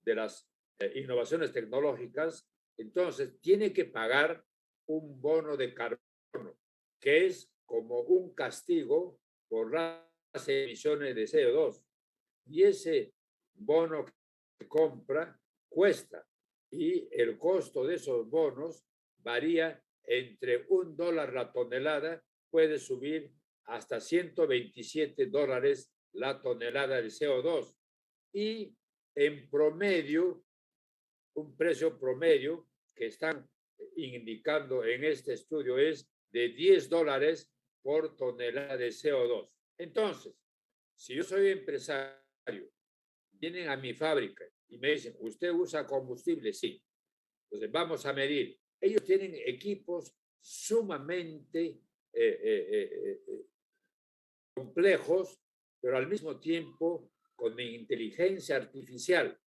de las innovaciones tecnológicas, entonces tiene que pagar un bono de carbono, que es como un castigo por las emisiones de CO2. Y ese bono que compra cuesta, y el costo de esos bonos varía entre $1 la tonelada, puede subir hasta $127 la tonelada de CO2. Y en promedio, un precio promedio que están indicando en este estudio es de $10 por tonelada de CO2. Entonces, si yo soy empresario, vienen a mi fábrica y me dicen, ¿usted usa combustible? Sí. Entonces, vamos a medir. Ellos tienen equipos sumamente complejos, pero al mismo tiempo con inteligencia artificial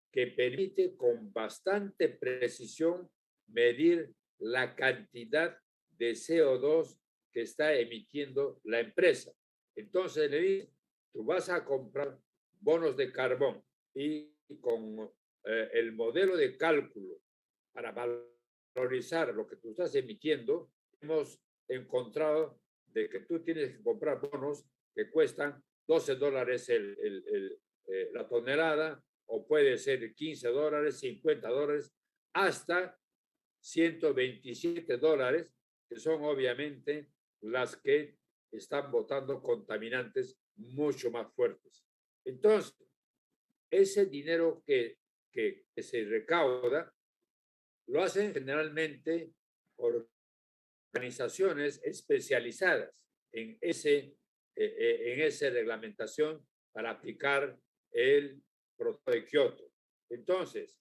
que permite con bastante precisión medir la cantidad de CO2 que está emitiendo la empresa. Entonces le dicen, tú vas a comprar bonos de carbón y con el modelo de cálculo para valorizar lo que tú estás emitiendo, hemos encontrado de que tú tienes que comprar bonos que cuestan $12 la tonelada, o puede ser $15, $50, hasta $127, que son obviamente las que están botando contaminantes mucho más fuertes. Entonces, ese dinero que se recauda lo hacen generalmente organizaciones especializadas en esa reglamentación para aplicar el Protocolo de Kioto. Entonces,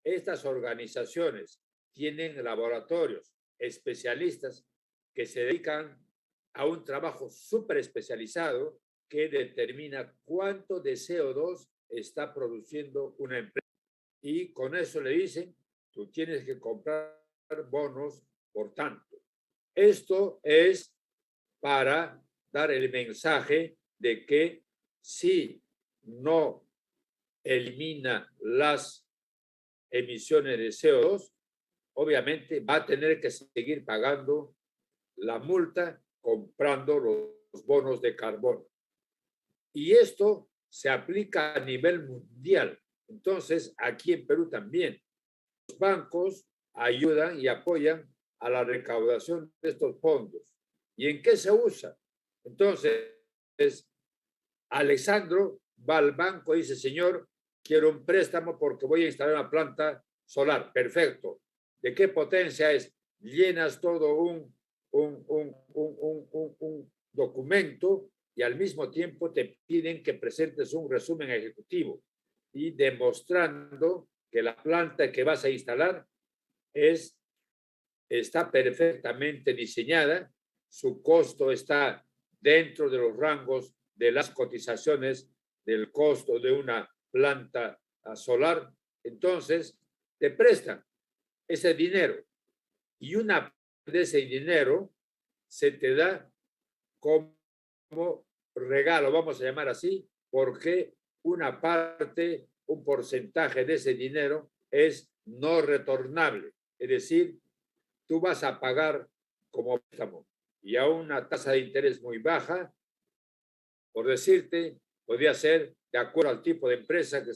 estas organizaciones tienen laboratorios especialistas que se dedican a un trabajo súper especializado que determina cuánto de CO2 está produciendo una empresa. Y con eso le dicen, tú tienes que comprar bonos por tanto. Esto es para dar el mensaje de que si no elimina las emisiones de CO2, obviamente va a tener que seguir pagando la multa comprando los bonos de carbono. Y esto se aplica a nivel mundial. Entonces, aquí en Perú también, los bancos ayudan y apoyan a la recaudación de estos fondos. ¿Y en qué se usa? Entonces, Alexandro va al banco y dice, señor, quiero un préstamo porque voy a instalar una planta solar. Perfecto. ¿De qué potencia es? Llenas todo un documento y al mismo tiempo te piden que presentes un resumen ejecutivo y demostrando que la planta que vas a instalar está perfectamente diseñada, su costo está dentro de los rangos de las cotizaciones del costo de una planta solar. Entonces, te prestan ese dinero y una parte de ese dinero se te da como regalo, vamos a llamar así, porque una parte, un porcentaje de ese dinero es no retornable. Es decir, tú vas a pagar como préstamo y a una tasa de interés muy baja, por decirte, podría ser de acuerdo al tipo de empresa que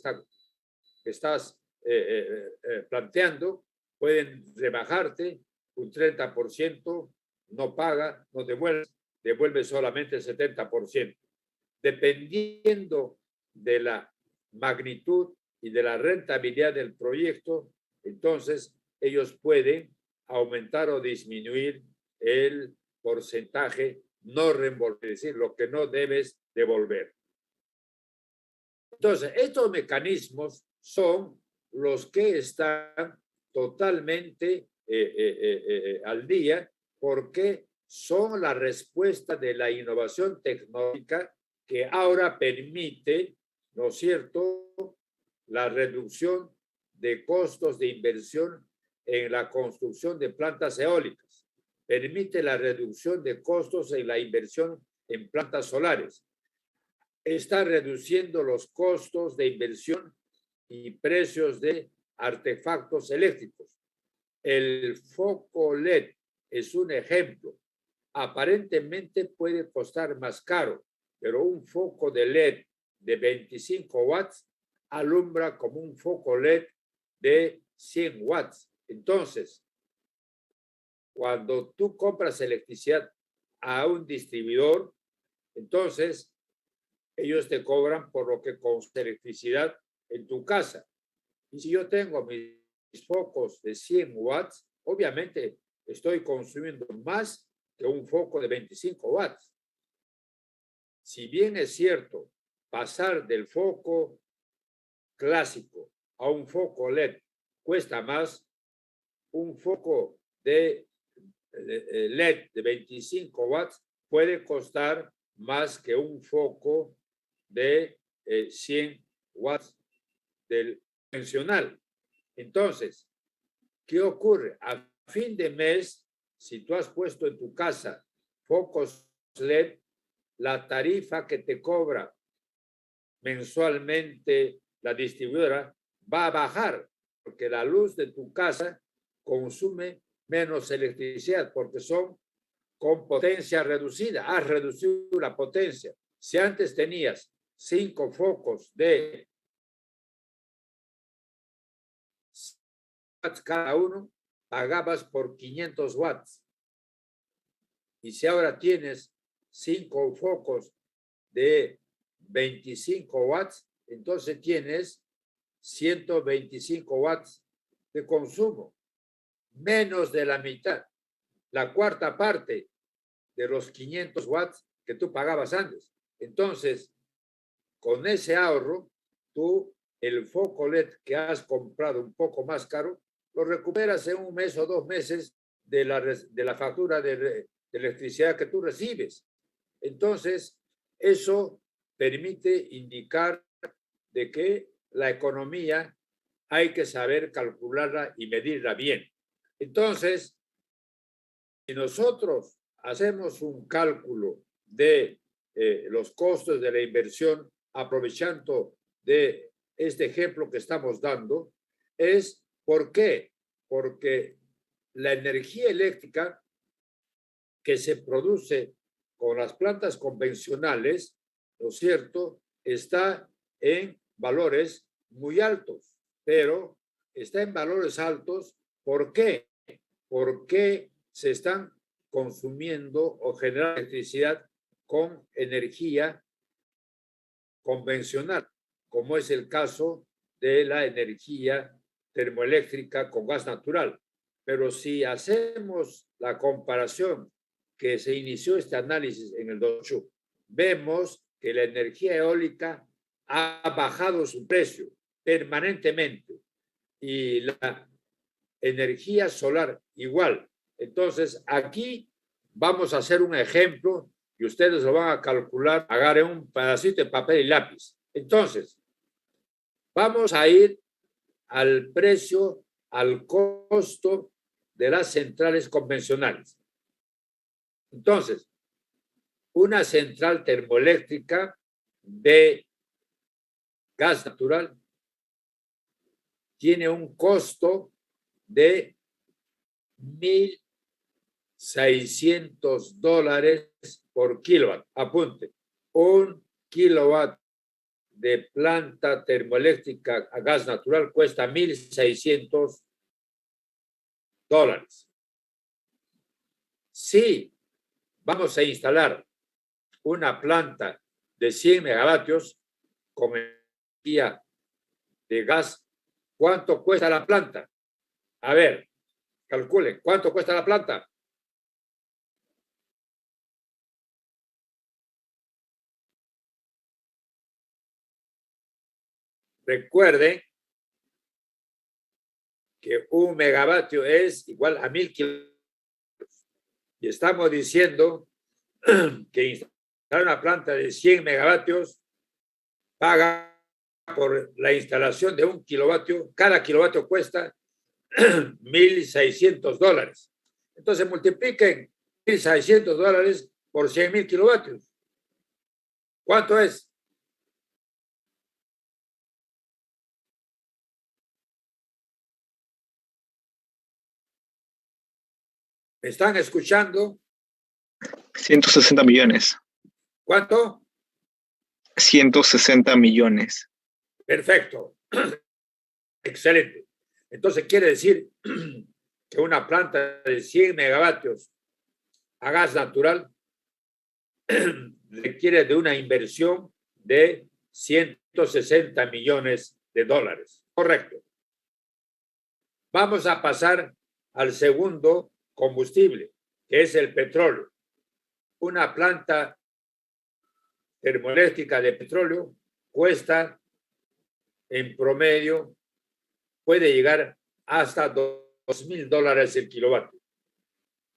estás planteando, pueden rebajarte un 30%, no paga, no devuelve solamente el 70%. Dependiendo de la magnitud y de la rentabilidad del proyecto, entonces ellos pueden aumentar o disminuir el porcentaje no reembolsable, es decir, lo que no debes devolver. Entonces, estos mecanismos son los que están totalmente al día porque son la respuesta de la innovación tecnológica que ahora permite, ¿no es cierto?, la reducción de costos de inversión en la construcción de plantas eólicas, permite la reducción de costos en la inversión en plantas solares, está reduciendo los costos de inversión y precios de artefactos eléctricos. El foco LED es un ejemplo. Aparentemente puede costar más caro, pero un foco de LED de 25 watts alumbra como un foco LED de 100 watts. Entonces, cuando tú compras electricidad a un distribuidor, entonces ellos te cobran por lo que consume electricidad en tu casa. Y si yo tengo mis focos de 100 watts, obviamente estoy consumiendo más que un foco de 25 watts. Si bien es cierto, pasar del foco clásico a un foco LED cuesta más, un foco de LED de 25 watts puede costar más que un foco de 100 watts del convencional. Entonces, ¿qué ocurre? A fin de mes, si tú has puesto en tu casa focos LED, la tarifa que te cobra mensualmente la distribuidora va a bajar, porque la luz de tu casa consume menos electricidad, porque son con potencia reducida. Has reducido la potencia. Si antes tenías 5 focos de watts cada uno, pagabas por 500 watts. Y si ahora tienes 5 focos de 25 watts, entonces tienes 125 watts de consumo, menos de la mitad, la cuarta parte de los 500 watts que tú pagabas antes. Entonces, con ese ahorro, tú el foco LED que has comprado un poco más caro, lo recuperas en un mes o 2 meses de la factura de electricidad que tú recibes. Entonces, eso permite indicar de que la economía hay que saber calcularla y medirla bien. Entonces, si nosotros hacemos un cálculo de los costos de la inversión, aprovechando de este ejemplo que estamos dando, es ¿por qué? Porque la energía eléctrica que se produce con las plantas convencionales, ¿no es cierto?, está en valores muy altos, pero está en valores altos, ¿por qué? Porque se están consumiendo o generando electricidad con energía convencional, como es el caso de la energía termoeléctrica con gas natural. Pero si hacemos la comparación que se inició este análisis en el 2008, vemos que la energía eólica ha bajado su precio permanentemente y la energía solar igual. Entonces, aquí vamos a hacer un ejemplo y ustedes lo van a calcular. Agarren un pedacito de papel y lápiz. Entonces, vamos a ir al precio, al costo de las centrales convencionales. Entonces, una central termoeléctrica de gas natural tiene un costo de $1,600 por kilowatt. Apunte, un kilowatt de planta termoeléctrica a gas natural cuesta $1,600. Si vamos a instalar una planta de 100 megavatios con energía de gas, ¿cuánto cuesta la planta? A ver, calculen, ¿cuánto cuesta la planta? Recuerden que un megavatio es igual a 1,000 kilovatios. Y estamos diciendo que instalar una planta de 100 megavatios paga por la instalación de 1 kilovatio. Cada kilovatio cuesta $1,600. Entonces multipliquen $1,600 por 100,000 kilovatios. ¿Cuánto es? ¿Me están escuchando? 160 millones. ¿Cuánto? 160 millones. Perfecto. Excelente. Entonces quiere decir que una planta de 100 megavatios a gas natural requiere de una inversión de 160 millones de dólares. Correcto. Vamos a pasar al segundo combustible, que es el petróleo. Una planta termoeléctrica de petróleo cuesta en promedio, puede llegar hasta $2,000 el kilovatio.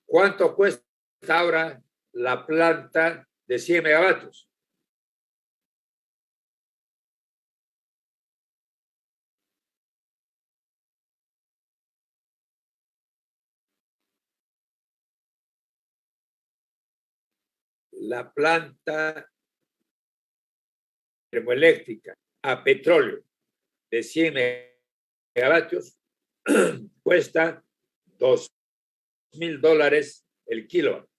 ¿Cuánto cuesta ahora la planta de 100 megavatios? La planta termoeléctrica a petróleo de 100 megavatios cuesta $2,000 el kilovatio.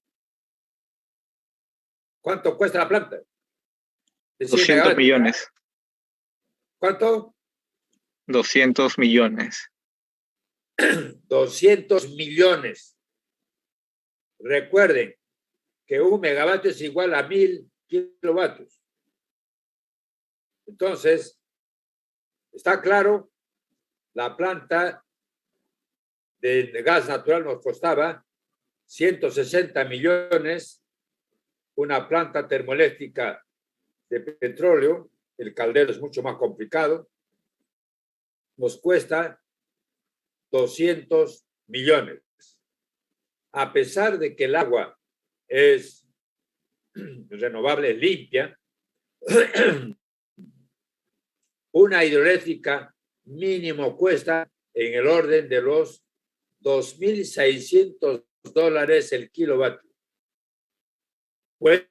¿Cuánto cuesta la planta? De 100 200 megavatios. millones. ¿Cuánto? 200 millones. 200 millones. Recuerden que un megavatio es igual a 1,000 kilovatios. Entonces, está claro, la planta de gas natural nos costaba 160 millones, una planta termoeléctrica de petróleo, el caldero es mucho más complicado, nos cuesta 200 millones. A pesar de que el agua es renovable, limpia, una hidroeléctrica mínimo cuesta en el orden de los $2,600 el kilovatio. Puede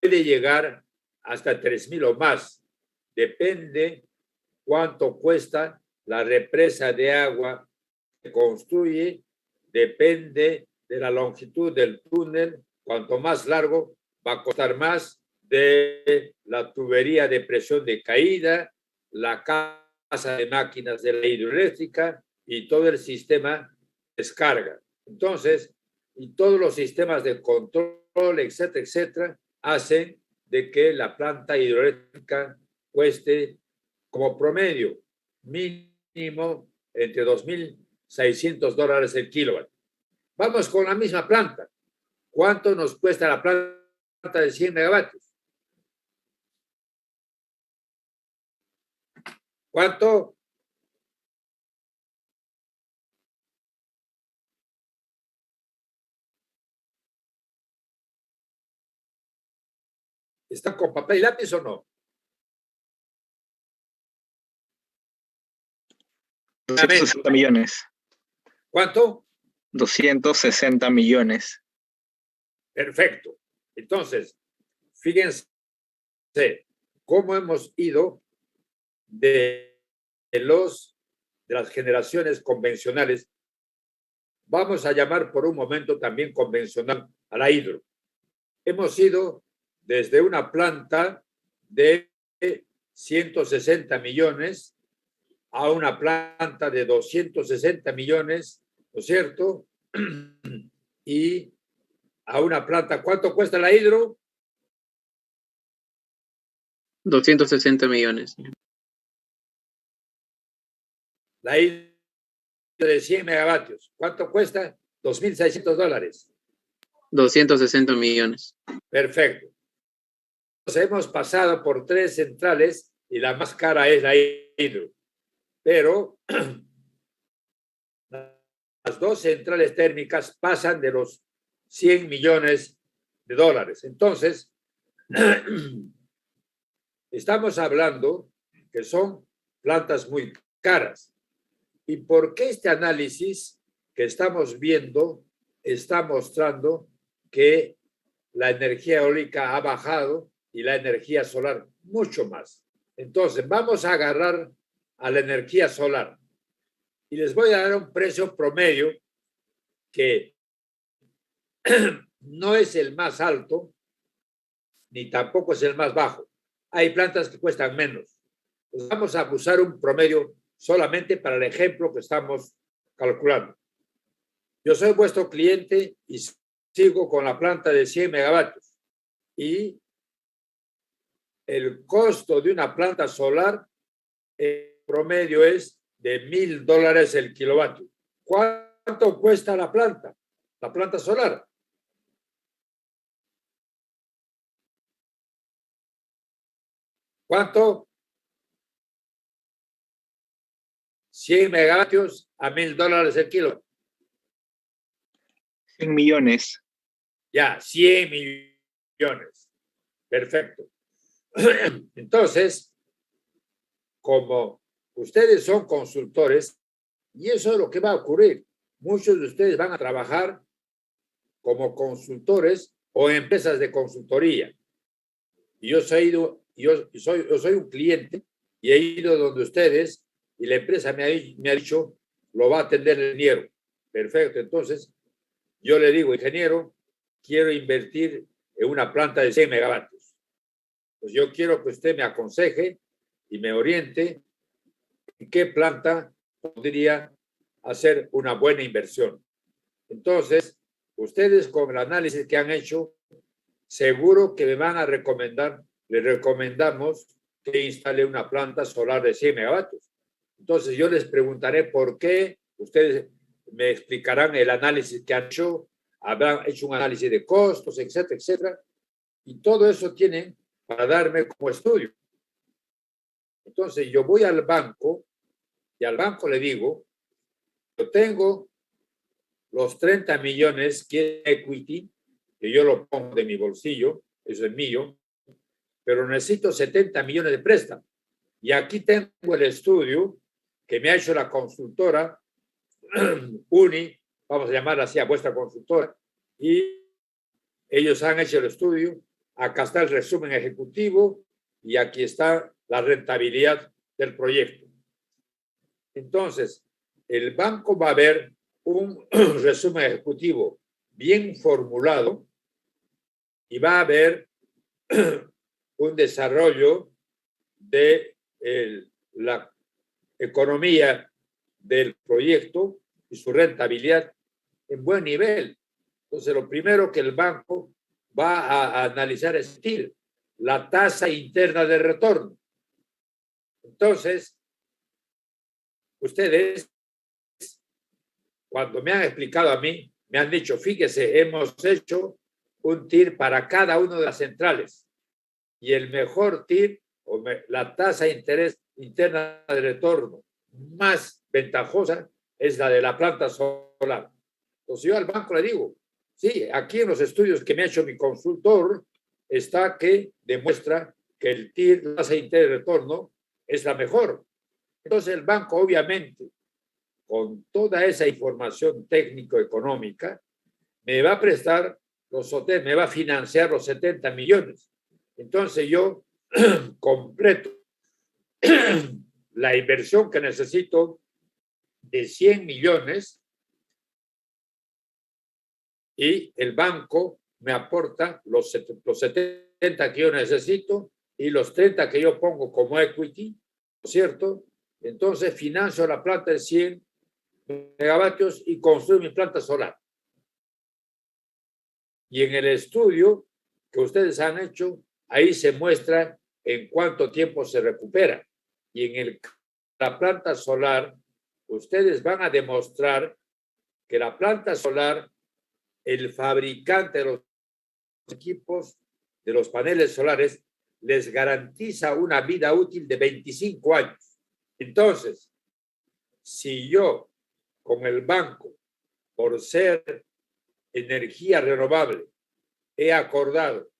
llegar hasta 3,000 o más. Depende cuánto cuesta la represa de agua que construye, depende de la longitud del túnel. Cuanto más largo, va a costar más, de la tubería de presión de caída, la casa de máquinas de la hidroeléctrica y todo el sistema de descarga. Entonces, y todos los sistemas de control, etcétera, etcétera, hacen de que la planta hidroeléctrica cueste como promedio mínimo entre $2,600 el kilovatio. Vamos con la misma planta. ¿Cuánto nos cuesta la planta de 100 megavatios? ¿Cuánto? ¿Están con papel y lápiz o no? 260 millones. ¿Cuánto? 260 millones. Perfecto. Entonces, fíjense cómo hemos ido de las generaciones convencionales. Vamos a llamar por un momento también convencional a la hidro. Hemos ido desde una planta de 160 millones a una planta de 260 millones, ¿no es cierto? Y a una planta, ¿cuánto cuesta la hidro? 260 millones. La hidro de 100 megavatios, ¿cuánto cuesta? $2,600. 260 millones. Perfecto. Entonces, hemos pasado por 3 centrales y la más cara es la hidro. Pero las 2 centrales térmicas pasan de los $100 millones. Entonces, estamos hablando que son plantas muy caras. ¿Y por qué este análisis que estamos viendo está mostrando que la energía eólica ha bajado y la energía solar mucho más? Entonces, vamos a agarrar a la energía solar y les voy a dar un precio promedio que no es el más alto, ni tampoco es el más bajo. Hay plantas que cuestan menos. Pues vamos a usar un promedio solamente para el ejemplo que estamos calculando. Yo soy vuestro cliente y sigo con la planta de 100 megavatios. Y el costo de una planta solar en promedio es de $1,000 el kilovatio. ¿Cuánto cuesta la planta solar? ¿Cuánto? 100 megavatios a $1,000 el kilo. 100 millones. Ya, 100 millones. Perfecto. Entonces, como ustedes son consultores, y eso es lo que va a ocurrir, muchos de ustedes van a trabajar como consultores o empresas de consultoría. Y yo soy un cliente y he ido donde ustedes y la empresa me ha dicho, lo va a atender el ingeniero. Perfecto. Entonces, yo le digo, ingeniero, quiero invertir en una planta de 100 megavatios. Pues yo quiero que usted me aconseje y me oriente en qué planta podría hacer una buena inversión. Entonces, ustedes con el análisis que han hecho, seguro que me van a recomendar, les recomendamos que instale una planta solar de 100 megavatios. Entonces, yo les preguntaré por qué, ustedes me explicarán el análisis que han hecho, habrán hecho un análisis de costos, etcétera, etcétera, y todo eso tienen para darme como estudio. Entonces, yo voy al banco y al banco le digo, yo tengo los 30 millones que es equity, que yo lo pongo de mi bolsillo, eso es mío, pero necesito 70 millones de préstamo. Y aquí tengo el estudio que me ha hecho la consultora Uni, vamos a llamar así a vuestra consultora, y ellos han hecho el estudio. Acá está el resumen ejecutivo y aquí está la rentabilidad del proyecto. Entonces, el banco va a ver un resumen ejecutivo bien formulado y va a haber un desarrollo de la economía del proyecto y su rentabilidad en buen nivel. Entonces, lo primero que el banco va a analizar es la tasa interna de retorno. Entonces, ustedes, cuando me han explicado a mí, me han dicho, fíjese, hemos hecho un TIR para cada una de las centrales y el mejor TIR, la tasa de interés interna de retorno más ventajosa es la de la planta solar. Entonces yo al banco le digo, sí, aquí en los estudios que me ha hecho mi consultor está que demuestra que el TIR, la tasa de interés de retorno, es la mejor. Entonces el banco obviamente con toda esa información técnico-económica, me va a prestar me va a financiar los 70 millones. Entonces yo completo la inversión que necesito de 100 millones y el banco me aporta los 70 que yo necesito y los 30 que yo pongo como equity, ¿no es cierto? Entonces financio la planta de 100 megavatios y construyo mi planta solar. Y en el estudio que ustedes han hecho, ahí se muestra en cuánto tiempo se recupera. Y en la planta solar, ustedes van a demostrar que la planta solar, el fabricante de los equipos, de los paneles solares, les garantiza una vida útil de 25 años. Entonces, si yo con el banco, por ser energía renovable, he acordado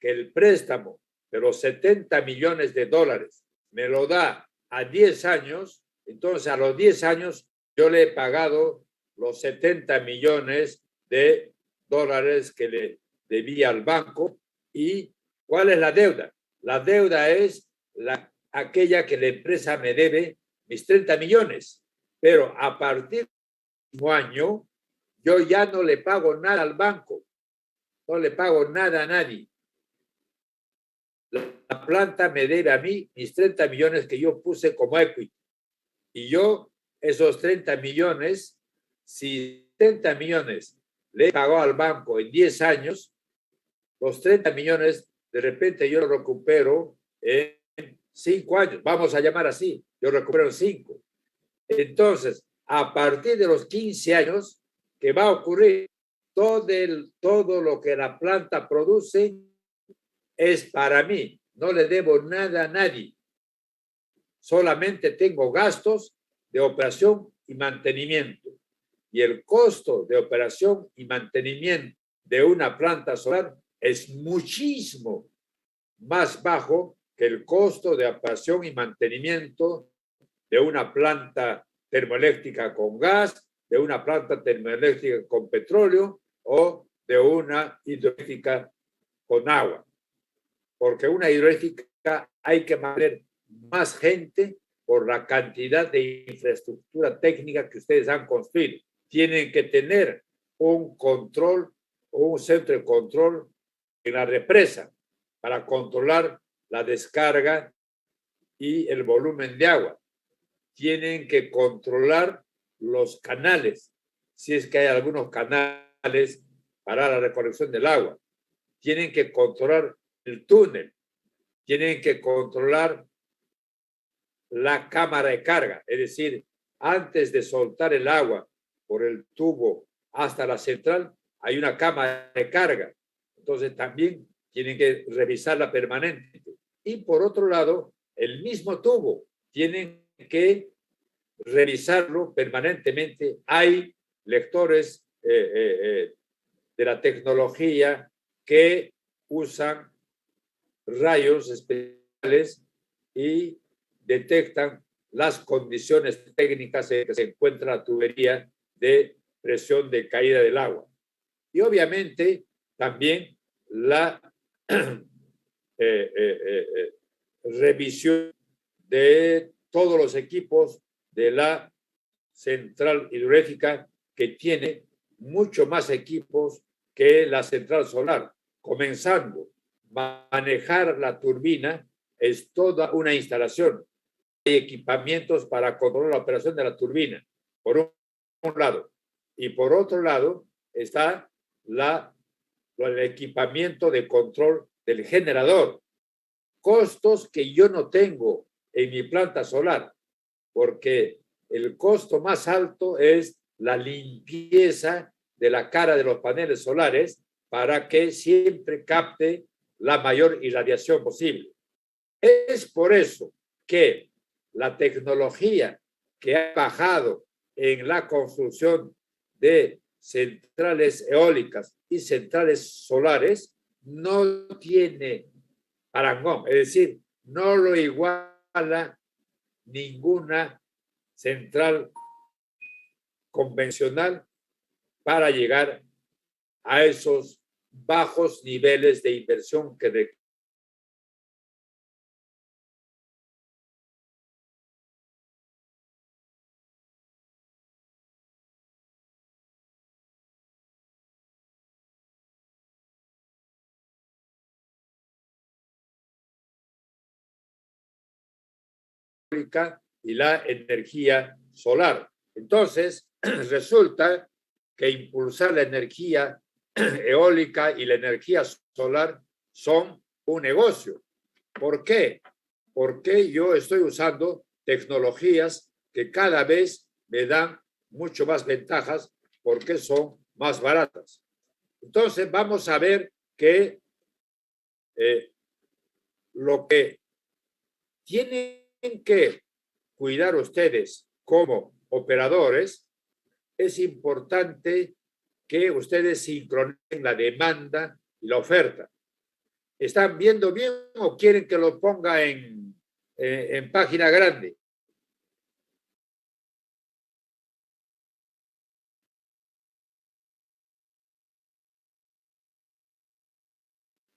que el préstamo de los 70 millones de dólares me lo da a 10 años, entonces a los 10 años yo le he pagado los 70 millones de dólares que le debía al banco. ¿Y cuál es la deuda? La deuda es aquella que la empresa me debe, mis 30 millones. Pero a partir del mismo año, yo ya no le pago nada al banco. no le pago nada a nadie. La planta me debe a mí mis 30 millones que yo puse como equity. Y yo, esos 30 millones, si 30 millones le he pagado al banco en 10 años, los 30 millones, de repente yo lo recupero en 5 años. Vamos a llamar así, yo recupero en 5. Entonces, a partir de los 15 años, ¿qué va a ocurrir? Todo lo que la planta produce es para mí. No le debo nada a nadie. Solamente tengo gastos de operación y mantenimiento. Y el costo de operación y mantenimiento de una planta solar es muchísimo más bajo que el costo de operación y mantenimiento de una planta termoeléctrica con gas, de una planta termoeléctrica con petróleo o de una hidroeléctrica con agua. Porque una hidroeléctrica hay que mantener más gente por la cantidad de infraestructura técnica que ustedes han construido. Tienen que tener un control o un centro de control en la represa para controlar la descarga y el volumen de agua. Tienen que controlar los canales, si es que hay algunos canales para la recolección del agua. Tienen que controlar el túnel, tienen que controlar la cámara de carga, es decir, antes de soltar el agua por el tubo hasta la central, hay una cámara de carga. Entonces también tienen que revisarla permanentemente. Y por otro lado, el mismo tubo, tienen que revisarlo permanentemente. Hay lectores de la tecnología que usan rayos especiales y detectan las condiciones técnicas en que se encuentra la tubería de presión de caída del agua. Y obviamente también la revisión de todos los equipos de la central hidroeléctrica, que tiene mucho más equipos que la central solar. Comenzando, manejar la turbina es toda una instalación. Hay equipamientos para controlar la operación de la turbina, por un lado. Y por otro lado está el equipamiento de control del generador. Costos que yo no tengo en mi planta solar, porque el costo más alto es la limpieza de la cara de los paneles solares para que siempre capte la mayor irradiación posible. Es por eso que la tecnología que ha bajado en la construcción de centrales eólicas y centrales solares no tiene parangón, es decir, no lo iguala ninguna central convencional para llegar a esos bajos niveles de inversión que y la energía solar. Entonces, resulta que impulsar la energía eólica y la energía solar son un negocio. ¿Por qué? Porque yo estoy usando tecnologías que cada vez me dan mucho más ventajas porque son más baratas. Entonces, vamos a ver que lo que tienen que cuidar ustedes como operadores, es importante que ustedes sincronicen la demanda y la oferta. ¿Están viendo bien o quieren que lo ponga en página grande?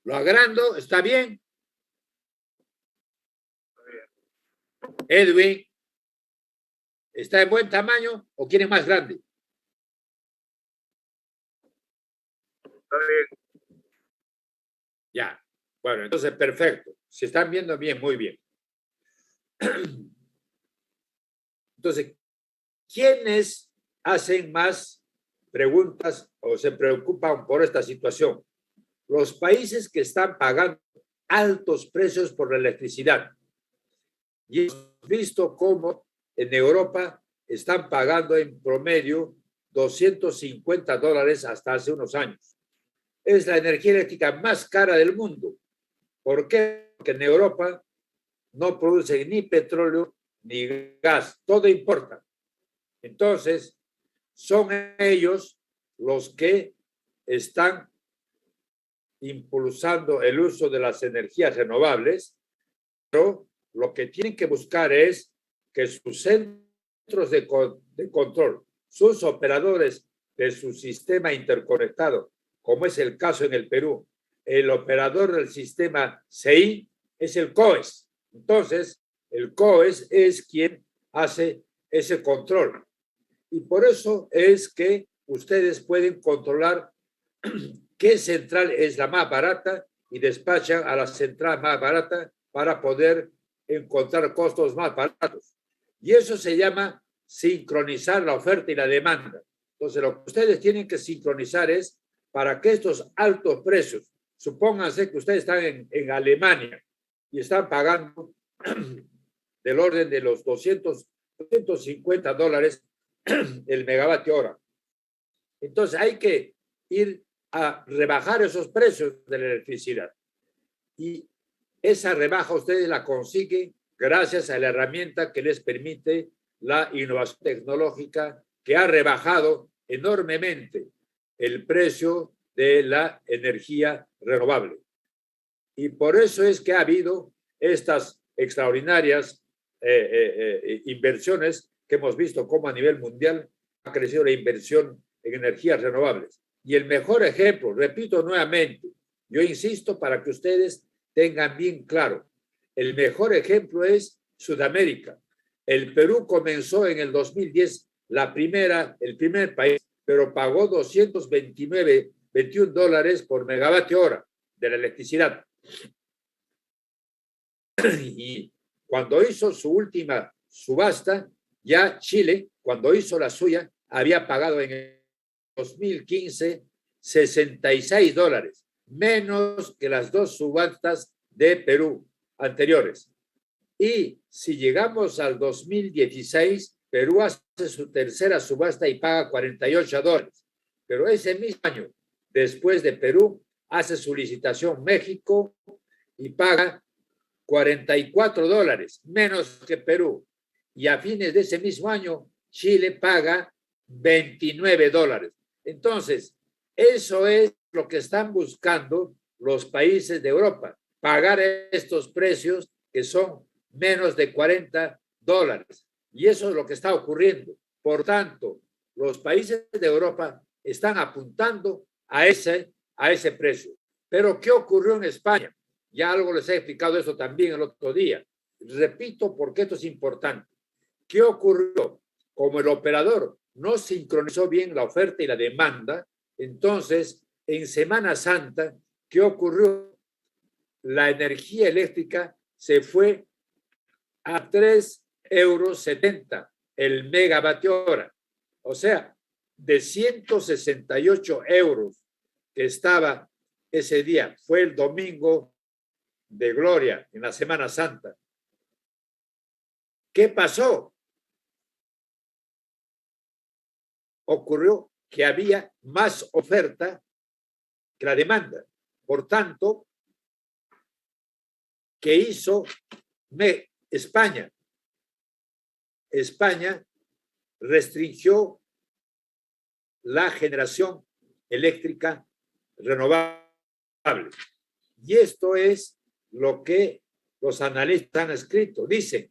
¿Lo agrando? ¿Está bien? Edwin, ¿está en buen tamaño o quieren más grande? Está bien. Ya. Bueno, entonces, perfecto. Si están viendo bien, muy bien. Entonces, ¿quiénes hacen más preguntas o se preocupan por esta situación? Los países que están pagando altos precios por la electricidad. Y hemos visto cómo en Europa están pagando en promedio $250 hasta hace unos años. Es la energía eléctrica más cara del mundo. ¿Por qué? Porque en Europa no producen ni petróleo ni gas, todo importa. Entonces, son ellos los que están impulsando el uso de las energías renovables, pero lo que tienen que buscar es que sus centros de control, sus operadores de su sistema interconectado, como es el caso en el Perú, el operador del sistema CEI es el COES. Entonces, el COES es quien hace ese control. Y por eso es que ustedes pueden controlar qué central es la más barata y despachan a la central más barata para poder encontrar costos más baratos. Y eso se llama sincronizar la oferta y la demanda. Entonces, lo que ustedes tienen que sincronizar es para que estos altos precios, supónganse que ustedes están en Alemania y están pagando del orden de los $250 el megavatio hora. Entonces, hay que ir a rebajar esos precios de la electricidad. Y esa rebaja ustedes la consiguen gracias a la herramienta que les permite la innovación tecnológica, que ha rebajado enormemente el precio de la energía renovable. Y por eso es que ha habido estas extraordinarias inversiones que hemos visto cómo a nivel mundial ha crecido la inversión en energías renovables. Y el mejor ejemplo, repito nuevamente, yo insisto para que ustedes tengan bien claro, el mejor ejemplo es Sudamérica. El Perú comenzó en el 2010 el primer país, pero pagó $221 por megavatio hora de la electricidad. Y cuando hizo su última subasta, ya Chile, cuando hizo la suya, había pagado en el 2015 $66, menos que las dos subastas de Perú anteriores. Y si llegamos al 2016, Perú hace su tercera subasta y paga $48. Pero ese mismo año, después de Perú, hace su licitación México y paga $44, menos que Perú. Y a fines de ese mismo año, Chile paga $29. Entonces, eso es lo que están buscando los países de Europa, pagar estos precios que son menos de $40. Y eso es lo que está ocurriendo. Por tanto, los países de Europa están apuntando a ese precio. Pero, ¿qué ocurrió en España? Ya algo les he explicado eso también el otro día. Repito porque esto es importante. ¿Qué ocurrió? Como el operador no sincronizó bien la oferta y la demanda, entonces en Semana Santa, ¿qué ocurrió? La energía eléctrica se fue a 3,70 € el megavatio hora. O sea, de 168 € que estaba ese día, fue el domingo de gloria en la Semana Santa. ¿Qué pasó? Ocurrió que había más oferta que la demanda. Por tanto, ¿qué hizo España? España restringió la generación eléctrica renovable. Y esto es lo que los analistas han escrito. Dicen,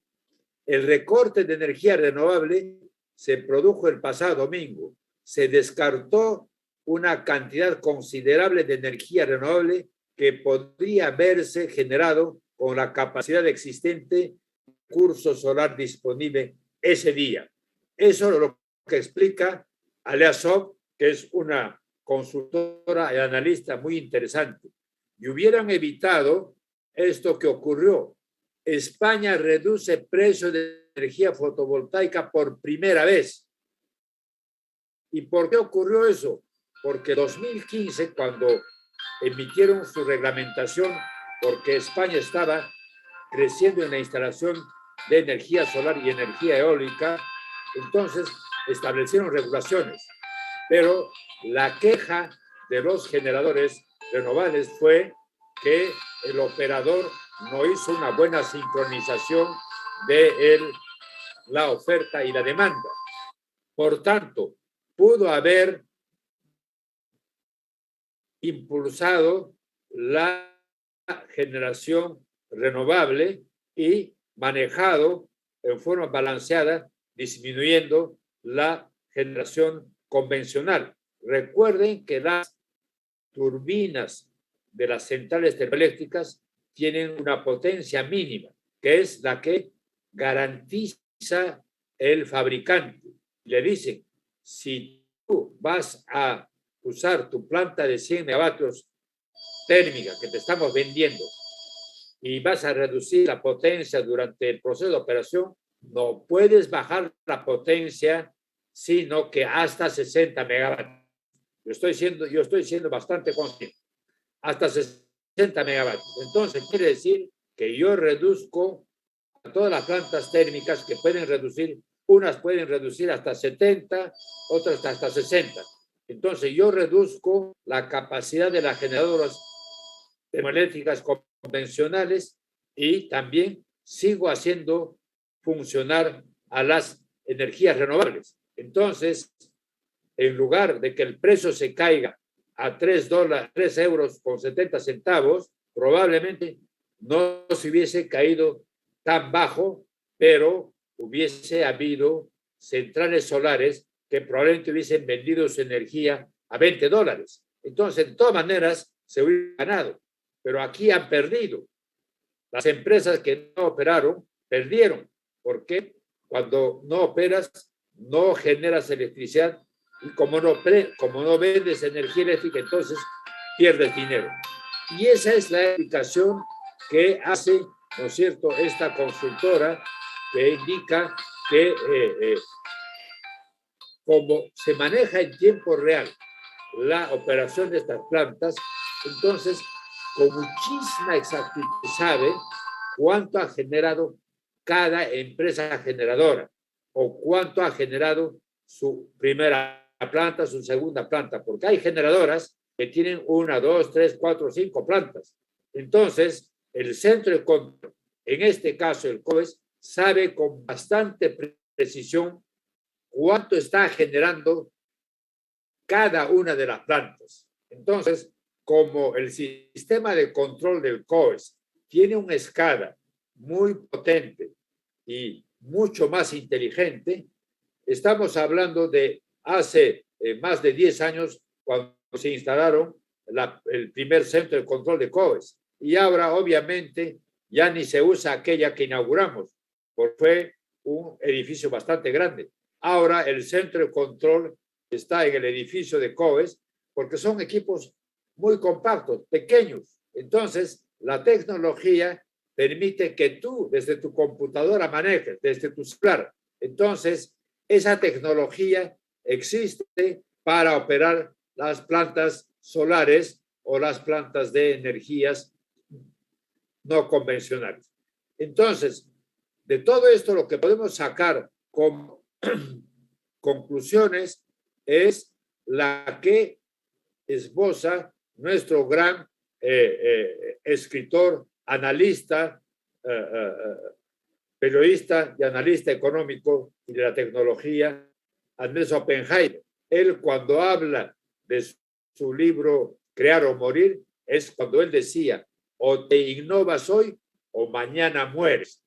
el recorte de energía renovable se produjo el pasado domingo. Se descartó una cantidad considerable de energía renovable que podría haberse generado con la capacidad existente recurso solar disponible ese día. Eso es lo que explica Alea Soft, que es una consultora y analista muy interesante. y hubieran evitado esto que ocurrió. España reduce precio de energía fotovoltaica por primera vez. ¿Y por qué ocurrió eso? Porque en 2015, cuando emitieron su reglamentación, porque España estaba creciendo en la instalación de energía solar y energía eólica, entonces establecieron regulaciones. Pero la queja de los generadores renovables fue que el operador no hizo una buena sincronización de la oferta y la demanda. Por tanto, pudo haber impulsado la generación renovable y manejado en forma balanceada, disminuyendo la generación convencional. Recuerden que las turbinas de las centrales termoeléctricas tienen una potencia mínima, que es la que garantiza el fabricante. Le dicen, si tú vas a usar tu planta de 100 megavatios térmica que te estamos vendiendo y vas a reducir la potencia durante el proceso de operación, no puedes bajar la potencia, sino que hasta 60 megavatios. Yo estoy siendo bastante consciente. Hasta 60 megavatios. Entonces, quiere decir que yo reduzco a todas las plantas térmicas que pueden reducir, unas pueden reducir hasta 70, otras hasta 60. Entonces, yo reduzco la capacidad de las generadoras termoeléctricas convencionales y también sigo haciendo funcionar a las energías renovables. Entonces, en lugar de que el precio se caiga a 3 euros con 70 centavos, probablemente no se hubiese caído tan bajo, pero hubiese habido centrales solares que probablemente hubiesen vendido su energía a $20. Entonces, de todas maneras, se hubiera ganado. Pero aquí han perdido. Las empresas que no operaron, perdieron. ¿Por qué? Cuando no operas, no generas electricidad y como no vendes energía eléctrica, entonces pierdes dinero. Y esa es la explicación que hace, ¿no es cierto?, esta consultora que indica que como se maneja en tiempo real la operación de estas plantas, entonces con muchísima exactitud sabe cuánto ha generado cada empresa generadora o cuánto ha generado su primera planta, su segunda planta, porque hay generadoras que tienen 1, 2, 3, 4, 5 plantas. Entonces, el centro de control, en este caso el COES, sabe con bastante precisión cuánto está generando cada una de las plantas. Entonces, como el sistema de control del COES tiene una escala muy potente y mucho más inteligente, estamos hablando de hace más de 10 años cuando se instalaron el primer centro de control de COES. Y ahora, obviamente, ya ni se usa aquella que inauguramos, porque fue un edificio bastante grande. Ahora el centro de control está en el edificio de COES porque son equipos muy compactos, pequeños. Entonces, la tecnología permite que tú desde tu computadora manejes, desde tu celular. Entonces, esa tecnología existe para operar las plantas solares o las plantas de energías no convencionales. Entonces, de todo esto lo que podemos sacar como conclusiones es la que esboza nuestro gran escritor, analista, periodista y analista económico y de la tecnología, Andrés Oppenheimer. Él, cuando habla de su libro Crear o Morir, es cuando él decía, o te innovas hoy o mañana mueres.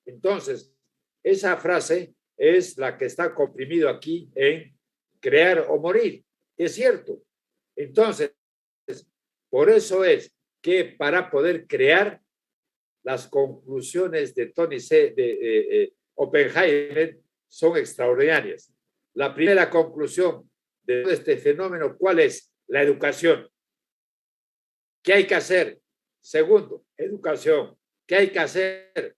Entonces, esa frase es la que está comprimido aquí en Crear o Morir. Es cierto. Entonces, por eso es que para poder crear, las conclusiones de Oppenheimer son extraordinarias. La primera conclusión de todo este fenómeno, ¿cuál es? La educación. ¿Qué hay que hacer? Segundo, educación. ¿Qué hay que hacer?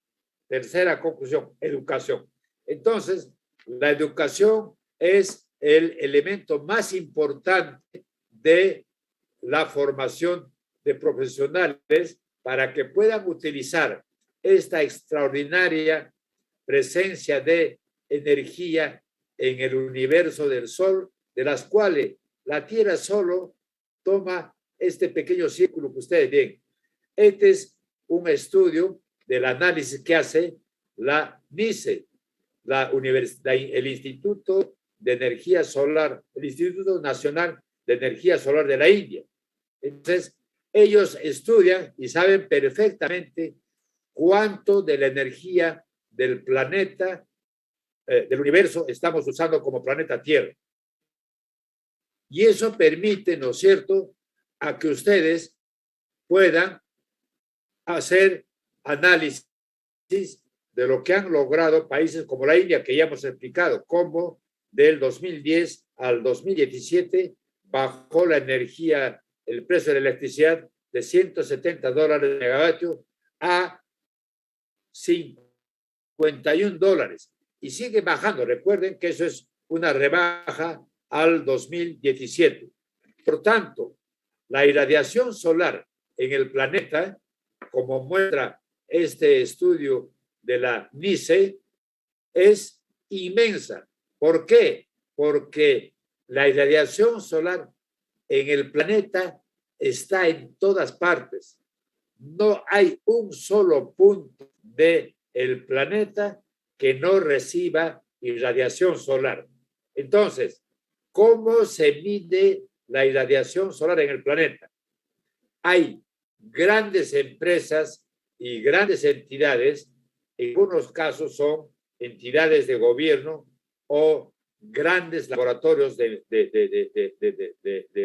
Tercera conclusión, educación. Entonces, la educación es el elemento más importante de la formación de profesionales para que puedan utilizar esta extraordinaria presencia de energía en el universo del Sol, de las cuales la Tierra solo toma este pequeño círculo que ustedes ven. Este es un estudio del análisis que hace la NICE, el Instituto de Energía Solar, el Instituto Nacional de Energía Solar de la India. Entonces, ellos estudian y saben perfectamente cuánto de la energía del planeta, del universo, estamos usando como planeta Tierra. Y eso permite, ¿no es cierto?, a que ustedes puedan hacer análisis de lo que han logrado países como la India, que ya hemos explicado, cómo del 2010 al 2017 bajó la energía, el precio de la electricidad de $170 el megavatio a $51 y sigue bajando. Recuerden que eso es una rebaja al 2017. Por tanto, la irradiación solar en el planeta, como muestra este estudio de la NICE, es inmensa. ¿Por qué? Porque la irradiación solar en el planeta está en todas partes. No hay un solo punto del planeta que no reciba irradiación solar. Entonces, ¿cómo se mide la irradiación solar en el planeta? Hay grandes empresas y grandes entidades, en algunos casos son entidades de gobierno o grandes laboratorios de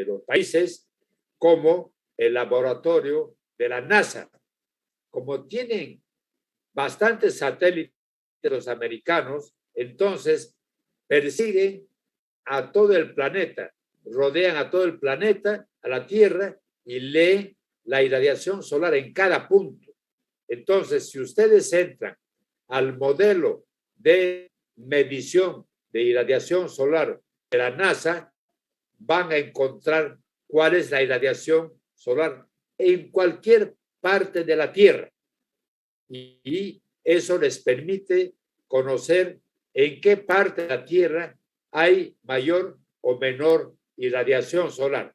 los países, como el laboratorio de la NASA. Como tienen bastantes satélites los americanos, entonces persiguen a todo el planeta, rodean a todo el planeta, a la Tierra, y leen la irradiación solar en cada punto. Entonces, si ustedes entran al modelo de medición de irradiación solar de la NASA, van a encontrar cuál es la irradiación solar en cualquier parte de la Tierra. Y eso les permite conocer en qué parte de la Tierra hay mayor o menor irradiación solar.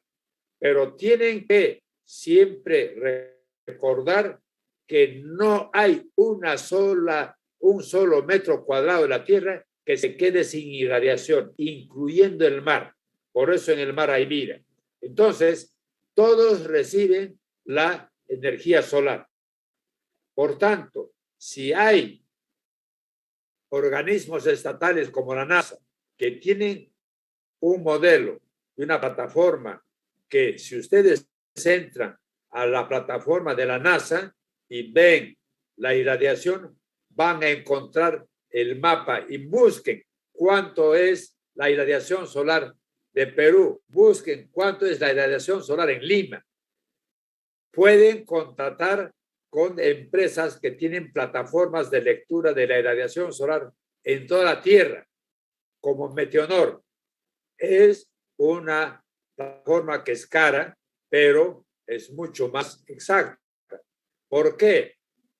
Pero tienen que siempre recordar que no hay un solo metro cuadrado de la Tierra que se quede sin irradiación, incluyendo el mar. Por eso en el mar hay vida. Entonces, todos reciben la energía solar. Por tanto, si hay organismos estatales como la NASA que tienen un modelo y una plataforma que, si ustedes entran a la plataforma de la NASA y ven la irradiación, van a encontrar el mapa y busquen cuánto es la irradiación solar de Perú, busquen cuánto es la irradiación solar en Lima. Pueden contratar con empresas que tienen plataformas de lectura de la irradiación solar en toda la Tierra, como Meteonor. Es una plataforma que es cara, pero es mucho más exacta. ¿Por qué?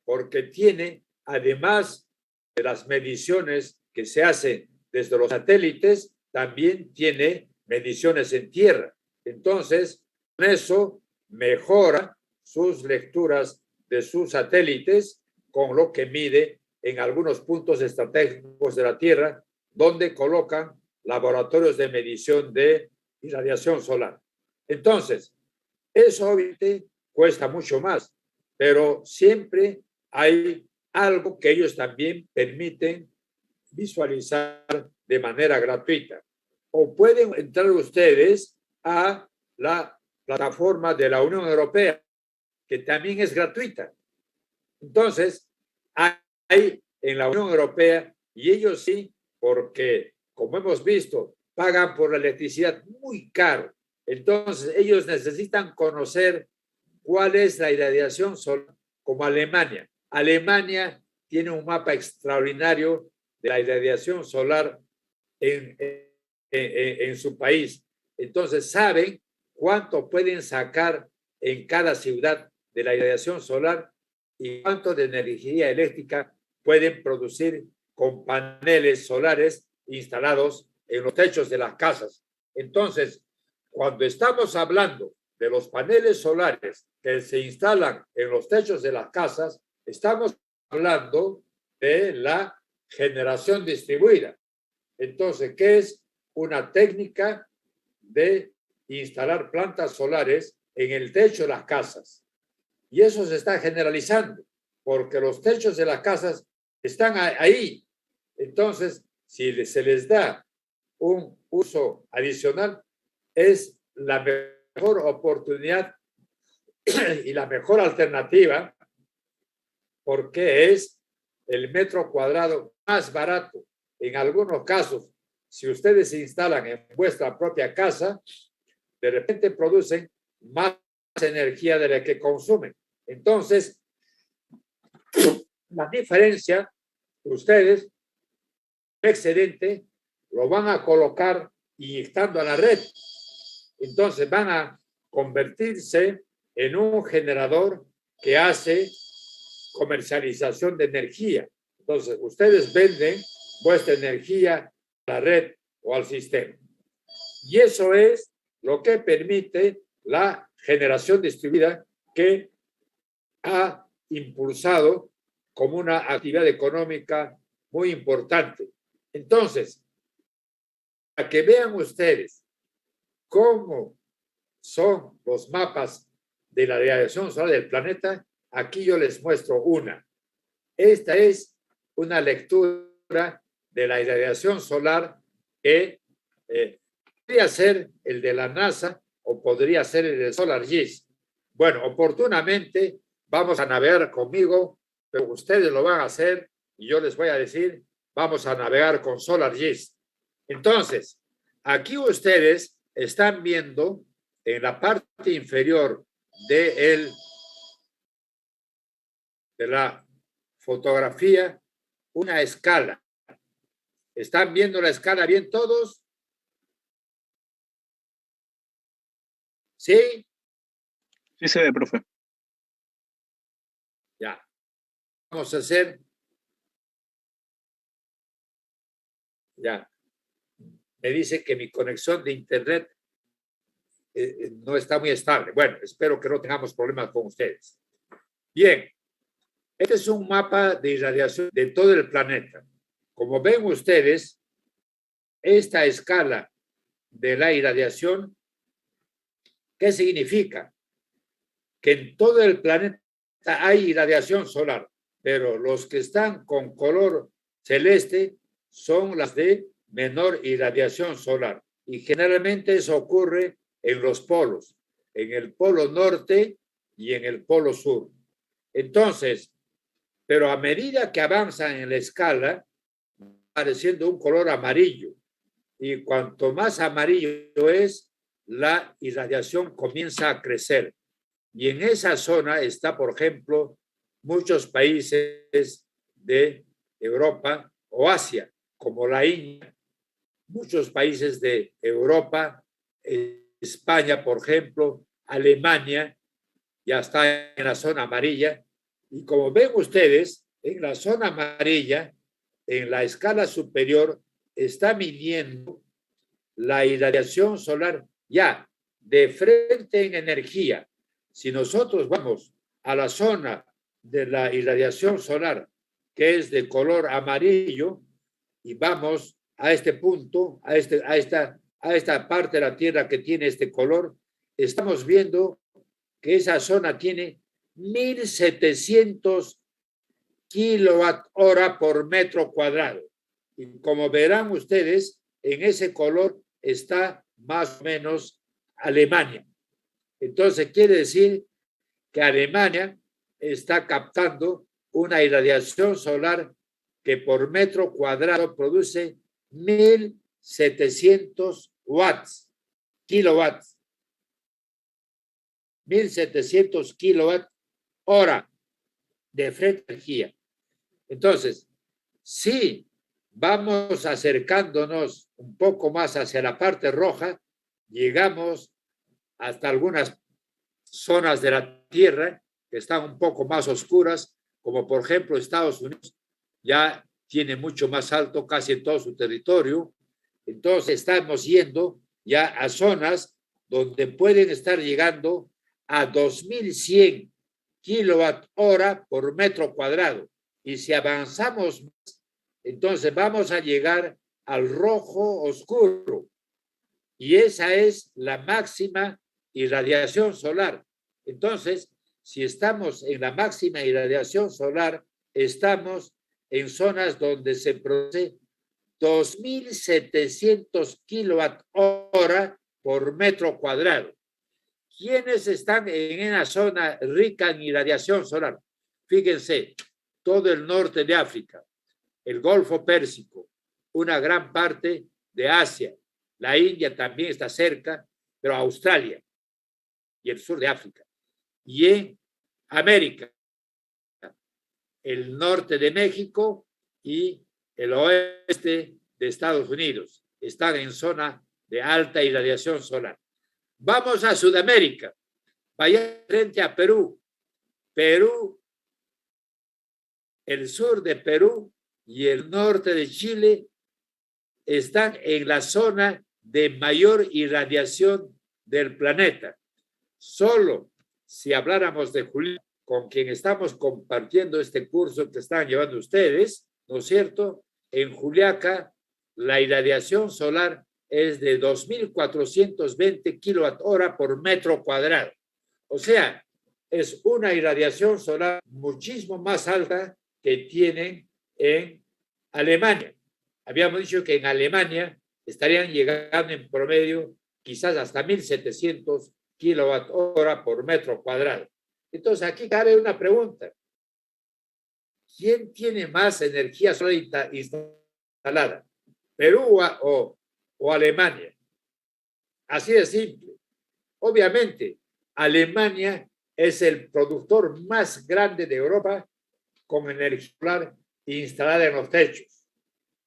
Porque tiene, además de las mediciones que se hacen desde los satélites, también tiene mediciones en tierra. Entonces, con eso mejora sus lecturas de sus satélites con lo que mide en algunos puntos estratégicos de la Tierra, donde colocan laboratorios de medición de irradiación solar. Entonces, eso obviamente cuesta mucho más, pero siempre hay algo que ellos también permiten visualizar de manera gratuita. O pueden entrar ustedes a la plataforma de la Unión Europea, que también es gratuita. Entonces, hay en la Unión Europea, y ellos sí, porque, como hemos visto, pagan por la electricidad muy caro. Entonces, ellos necesitan conocer cuál es la irradiación solar, como Alemania. Alemania tiene un mapa extraordinario de la irradiación solar en su país. Entonces, saben cuánto pueden sacar en cada ciudad de la irradiación solar y cuánto de energía eléctrica pueden producir con paneles solares instalados en los techos de las casas. Entonces, cuando estamos hablando de los paneles solares que se instalan en los techos de las casas, estamos hablando de la generación distribuida. Entonces, ¿qué es una técnica de instalar plantas solares en el techo de las casas? Y eso se está generalizando, porque los techos de las casas están ahí. Entonces, si se les da un uso adicional, es la mejor oportunidad y la mejor alternativa, porque es el metro cuadrado más barato. En algunos casos, si ustedes se instalan en vuestra propia casa, de repente producen más energía de la que consumen. Entonces, la diferencia, ustedes, el excedente, lo van a colocar inyectando a la red. Entonces, van a convertirse en un generador que hace comercialización de energía. Entonces, ustedes venden vuestra energía a la red o al sistema. Y eso es lo que permite la generación distribuida que ha impulsado como una actividad económica muy importante. Entonces, para que vean ustedes cómo son los mapas de la radiación solar del planeta, aquí yo les muestro una. Esta es una lectura de la irradiación solar que podría ser el de la NASA o podría ser el de SolarGIS. Bueno, oportunamente vamos a navegar conmigo, pero ustedes lo van a hacer y yo les voy a decir, vamos a navegar con SolarGIS. Entonces, aquí ustedes están viendo en la parte inferior de la fotografía una escala. ¿Están viendo la escala bien todos? ¿Sí? Sí se ve, profe. Ya. Vamos a hacer. Ya. Me dice que mi conexión de internet no está muy estable. Bueno, espero que no tengamos problemas con ustedes. Bien. Este es un mapa de irradiación de todo el planeta. Como ven ustedes, esta escala de la irradiación, ¿qué significa? Que en todo el planeta hay irradiación solar, pero los que están con color celeste son las de menor irradiación solar. Y generalmente eso ocurre en los polos, en el polo norte y en el polo sur. Entonces, pero a medida que avanzan en la escala, va apareciendo un color amarillo. Y cuanto más amarillo es, la irradiación comienza a crecer. Y en esa zona está, por ejemplo, muchos países de Europa o Asia, como la India, muchos países de Europa, España, por ejemplo, Alemania, ya está en la zona amarilla. Y como ven ustedes, en la zona amarilla, en la escala superior, está midiendo la irradiación solar ya de frente en energía. Si nosotros vamos a la zona de la irradiación solar, que es de color amarillo, y vamos a este punto, a esta parte de la Tierra que tiene este color, estamos viendo que esa zona tiene 1.700 kilowatt-hora por metro cuadrado. Y como verán ustedes, en ese color está más o menos Alemania. Entonces quiere decir que Alemania está captando una irradiación solar que por metro cuadrado produce 1.700 watts, kilowatts. 1.700 kilowatt hora de energía. Entonces, si vamos acercándonos un poco más hacia la parte roja, llegamos hasta algunas zonas de la Tierra que están un poco más oscuras, como por ejemplo Estados Unidos ya tiene mucho más alto casi en todo su territorio. Entonces estamos yendo ya a zonas donde pueden estar llegando a 2.100 kilowatt hora por metro cuadrado. Y si avanzamos más, entonces vamos a llegar al rojo oscuro. Y esa es la máxima irradiación solar. Entonces, si estamos en la máxima irradiación solar, estamos en zonas donde se produce 2.700 kilowatt hora por metro cuadrado. ¿Quiénes están en una zona rica en irradiación solar? Fíjense, todo el norte de África, el Golfo Pérsico, una gran parte de Asia, la India también está cerca, pero Australia y el sur de África. Y en América, el norte de México y el oeste de Estados Unidos están en zona de alta irradiación solar. Vamos a Sudamérica, vaya frente a Perú. Perú, el sur de Perú y el norte de Chile están en la zona de mayor irradiación del planeta. Solo si habláramos de Juliaca, con quien estamos compartiendo este curso que están llevando ustedes, ¿no es cierto? En Juliaca, la irradiación solar es de 2.420 kilowatt hora por metro cuadrado. O sea, es una irradiación solar muchísimo más alta que tienen en Alemania. Habíamos dicho que en Alemania estarían llegando en promedio quizás hasta 1.700 kilowatt hora por metro cuadrado. Entonces aquí cabe una pregunta. ¿Quién tiene más energía solar instalada? ¿Perú o Alemania? Así de simple. Obviamente, Alemania es el productor más grande de Europa con energía solar instalada en los techos.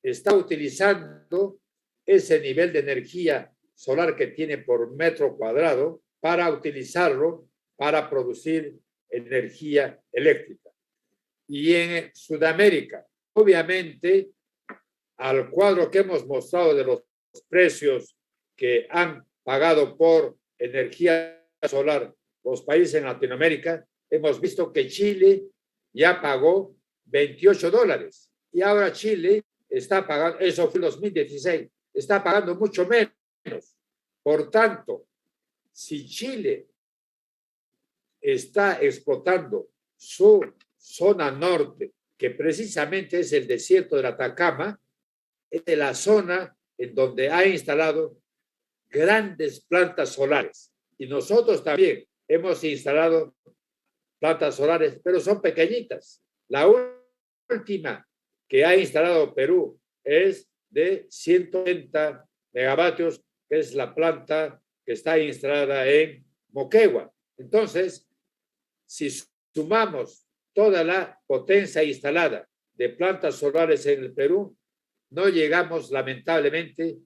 Está utilizando ese nivel de energía solar que tiene por metro cuadrado para utilizarlo para producir energía eléctrica. Y en Sudamérica, obviamente, al cuadro que hemos mostrado de los precios que han pagado por energía solar los países en Latinoamérica, hemos visto que Chile ya pagó $28 y ahora Chile está pagando, eso fue en 2016, está pagando mucho menos. Por tanto, si Chile está explotando su zona norte, que precisamente es el desierto del Atacama, es de la zona en donde ha instalado grandes plantas solares. Y nosotros también hemos instalado plantas solares, pero son pequeñitas. La última que ha instalado Perú es de 130 megavatios, que es la planta que está instalada en Moquegua. Entonces, si sumamos toda la potencia instalada de plantas solares en el Perú, no llegamos lamentablemente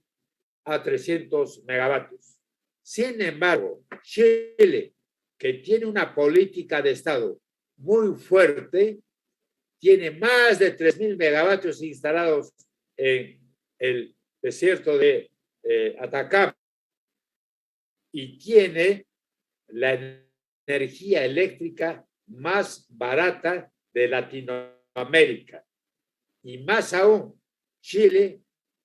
a 300 megavatios. Sin embargo, Chile, que tiene una política de Estado muy fuerte, tiene más de 3.000 megavatios instalados en el desierto de Atacama y tiene la energía eléctrica más barata de Latinoamérica. Y más aún, Chile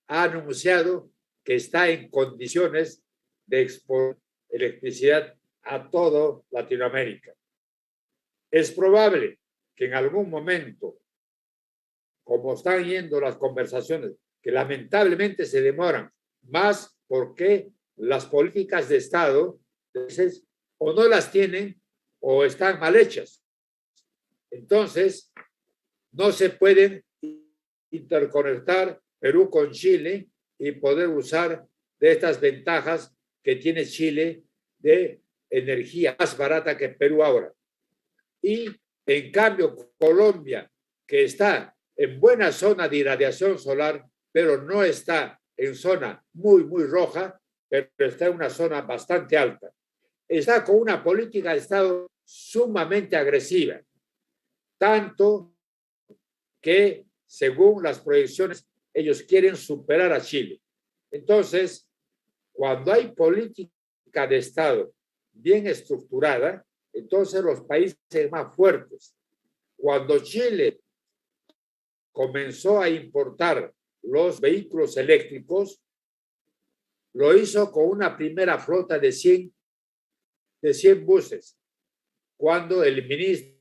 ha anunciado que está en condiciones de exportar electricidad a toda Latinoamérica. Es probable que en algún momento, como están yendo las conversaciones, que lamentablemente se demoran más porque las políticas de Estado entonces, o no las tienen o están mal hechas. Entonces, no se pueden interconectar Perú con Chile y poder usar de estas ventajas que tiene Chile de energía más barata que Perú ahora. Y en cambio, Colombia, que está en buena zona de irradiación solar, pero no está en zona muy, muy roja, pero está en una zona bastante alta. Está con una política de Estado sumamente agresiva, tanto que, según las proyecciones, ellos quieren superar a Chile. Entonces, cuando hay política de Estado bien estructurada, entonces los países más fuertes. Cuando Chile comenzó a importar los vehículos eléctricos, lo hizo con una primera flota de 100 buses, cuando el ministro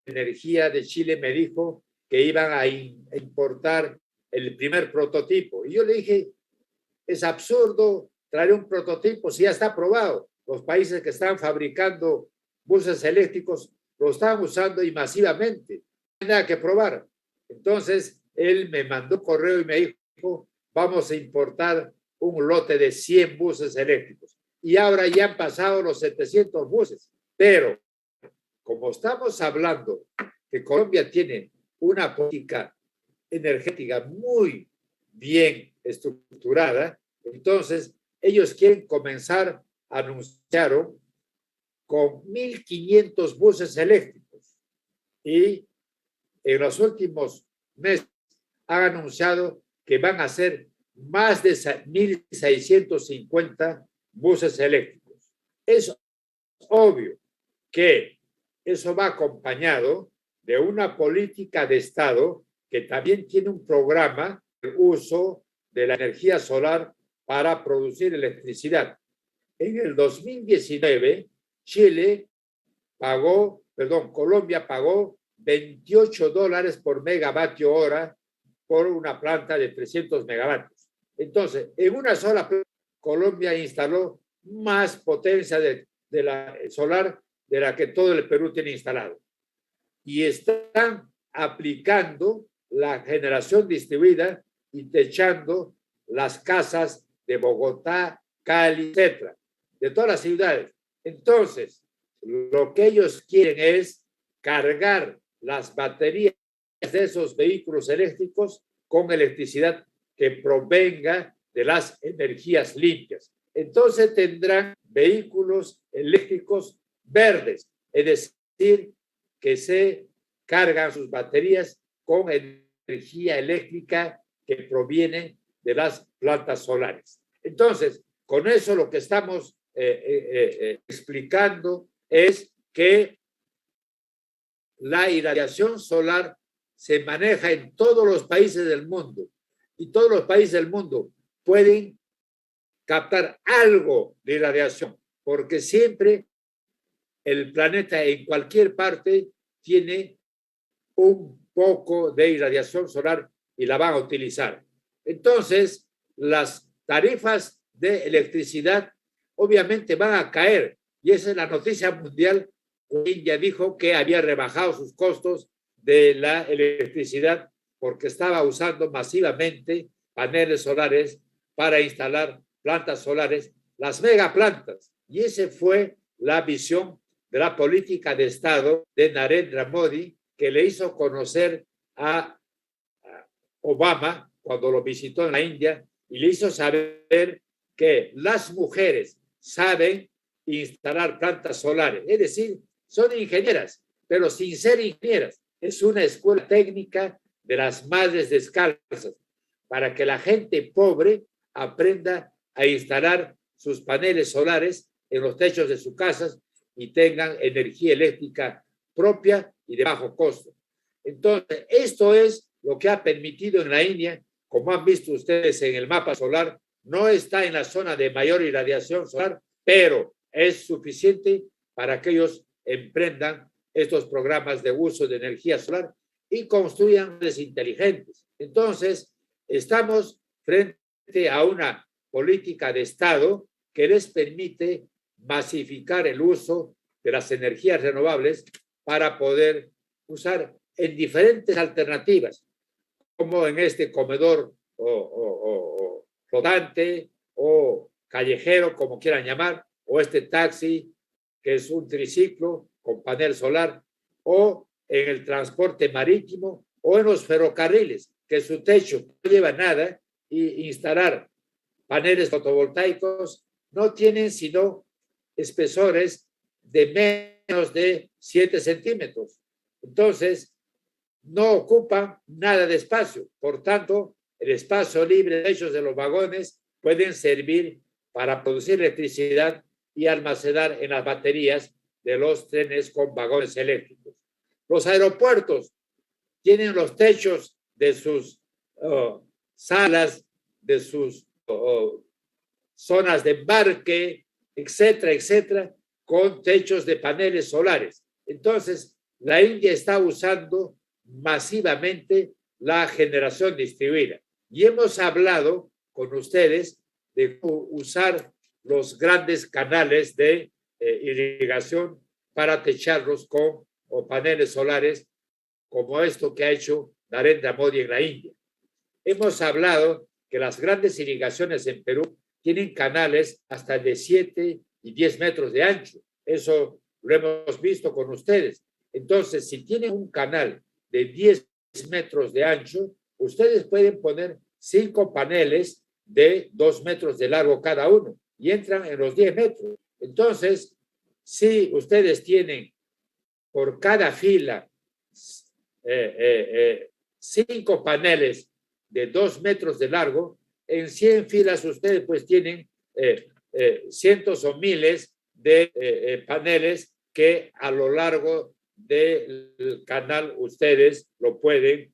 de Energía de Chile me dijo que iban a importar el primer prototipo. Y yo le dije, es absurdo traer un prototipo si ya está aprobado. Los países que están fabricando buses eléctricos lo están usando y masivamente. No hay nada que probar. Entonces, él me mandó correo y me dijo, vamos a importar un lote de 100 buses eléctricos. Y ahora ya han pasado los 700 buses. Pero, como estamos hablando que Colombia tiene una política energética muy bien estructurada, entonces ellos quieren comenzar, anunciaron, con 1.500 buses eléctricos y en los últimos meses han anunciado que van a ser más de 1.650 buses eléctricos. Es obvio que eso va acompañado de una política de Estado que también tiene un programa de uso de la energía solar para producir electricidad. En el 2019, Colombia pagó $28 por megavatio hora por una planta de 300 megavatios. Entonces, en una sola planta, Colombia instaló más potencia de la solar de la que todo el Perú tiene instalado. Y están aplicando la generación distribuida y techando las casas de Bogotá, Cali, etcétera, de todas las ciudades. Entonces, lo que ellos quieren es cargar las baterías de esos vehículos eléctricos con electricidad que provenga de las energías limpias. Entonces tendrán vehículos eléctricos verdes, es decir, que se cargan sus baterías con energía eléctrica que proviene de las plantas solares. Entonces, con eso lo que estamos explicando es que la irradiación solar se maneja en todos los países del mundo y todos los países del mundo pueden captar algo de irradiación, porque siempre el planeta en cualquier parte tiene un poco de irradiación solar y la van a utilizar. Entonces, las tarifas de electricidad obviamente van a caer y esa es la noticia mundial. India dijo que había rebajado sus costos de la electricidad porque estaba usando masivamente paneles solares para instalar plantas solares, las megaplantas. Y esa fue la visión de la política de Estado de Narendra Modi, que le hizo conocer a Obama cuando lo visitó en la India y le hizo saber que las mujeres saben instalar plantas solares, es decir, son ingenieras, pero sin ser ingenieras. Es una escuela técnica de las madres descalzas para que la gente pobre aprenda a instalar sus paneles solares en los techos de sus casas y tengan energía eléctrica propia y de bajo costo. Entonces, esto es lo que ha permitido en la India, como han visto ustedes en el mapa solar, no está en la zona de mayor irradiación solar, pero es suficiente para que ellos emprendan estos programas de uso de energía solar y construyan redes inteligentes. Entonces, estamos frente a una política de Estado que les permite masificar el uso de las energías renovables para poder usar en diferentes alternativas, como en este comedor o flotante o callejero, como quieran llamar, o este taxi que es un triciclo con panel solar, o en el transporte marítimo, o en los ferrocarriles, que su techo no lleva nada, y instalar paneles fotovoltaicos no tienen sino espesores de menos de 7 centímetros. Entonces, no ocupan nada de espacio. Por tanto, el espacio libre de ellos de los vagones pueden servir para producir electricidad y almacenar en las baterías de los trenes con vagones eléctricos. Los aeropuertos tienen los techos de sus salas, de sus zonas de embarque, etcétera, etcétera, con techos de paneles solares. Entonces, la India está usando masivamente la generación distribuida. Y hemos hablado con ustedes de usar los grandes canales de irrigación para techarlos con paneles solares, como esto que ha hecho Narendra Modi en la India. Hemos hablado que las grandes irrigaciones en Perú tienen canales hasta de 7 y 10 metros de ancho. Eso lo hemos visto con ustedes. Entonces, si tienen un canal de 10 metros de ancho, ustedes pueden poner 5 paneles de 2 metros de largo cada uno y entran en los 10 metros. Entonces, si ustedes tienen por cada fila 5 paneles de 2 metros de largo, en 100 filas ustedes pues tienen cientos o miles de paneles que a lo largo del canal ustedes lo pueden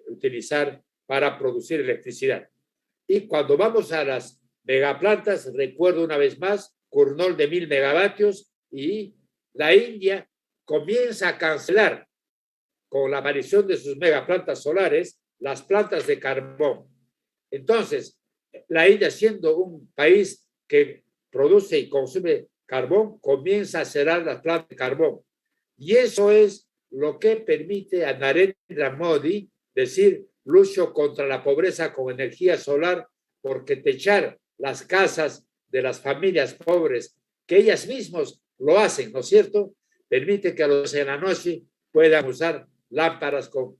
utilizar para producir electricidad. Y cuando vamos a las megaplantas, recuerdo una vez más, Kurnol de 1000 megavatios, y la India comienza a cancelar con la aparición de sus megaplantas solares las plantas de carbón. Entonces, la India, siendo un país que produce y consume carbón, comienza a cerrar las plantas de carbón. Y eso es lo que permite a Narendra Modi decir: lucho contra la pobreza con energía solar, porque techar las casas de las familias pobres, que ellas mismas lo hacen, ¿no es cierto?, permite que a los en la noche puedan usar lámparas con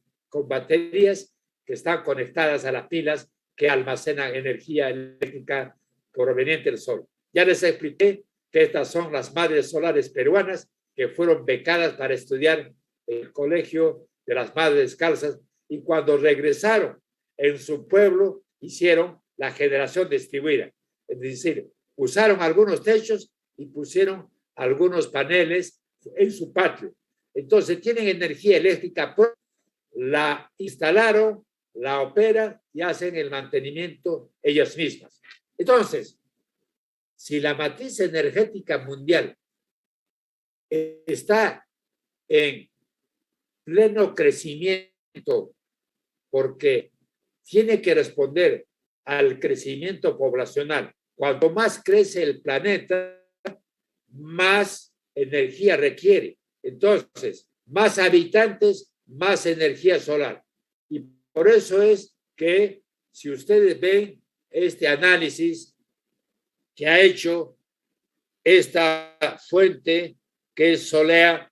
baterías que están conectadas a las pilas que almacenan energía eléctrica proveniente del sol. Ya les expliqué que estas son las madres solares peruanas que fueron becadas para estudiar en el Colegio de las Madres Descalzas, y cuando regresaron en su pueblo hicieron la generación distribuida. Es decir, usaron algunos techos y pusieron algunos paneles en su patio. Entonces tienen energía eléctrica, la instalaron, la operan y hacen el mantenimiento ellas mismas. Entonces, si la matriz energética mundial está en pleno crecimiento porque tiene que responder al crecimiento poblacional, cuanto más crece el planeta, más energía requiere. Entonces, más habitantes, más energía solar. Y por eso es que, si ustedes ven este análisis que ha hecho esta fuente, que es Solea,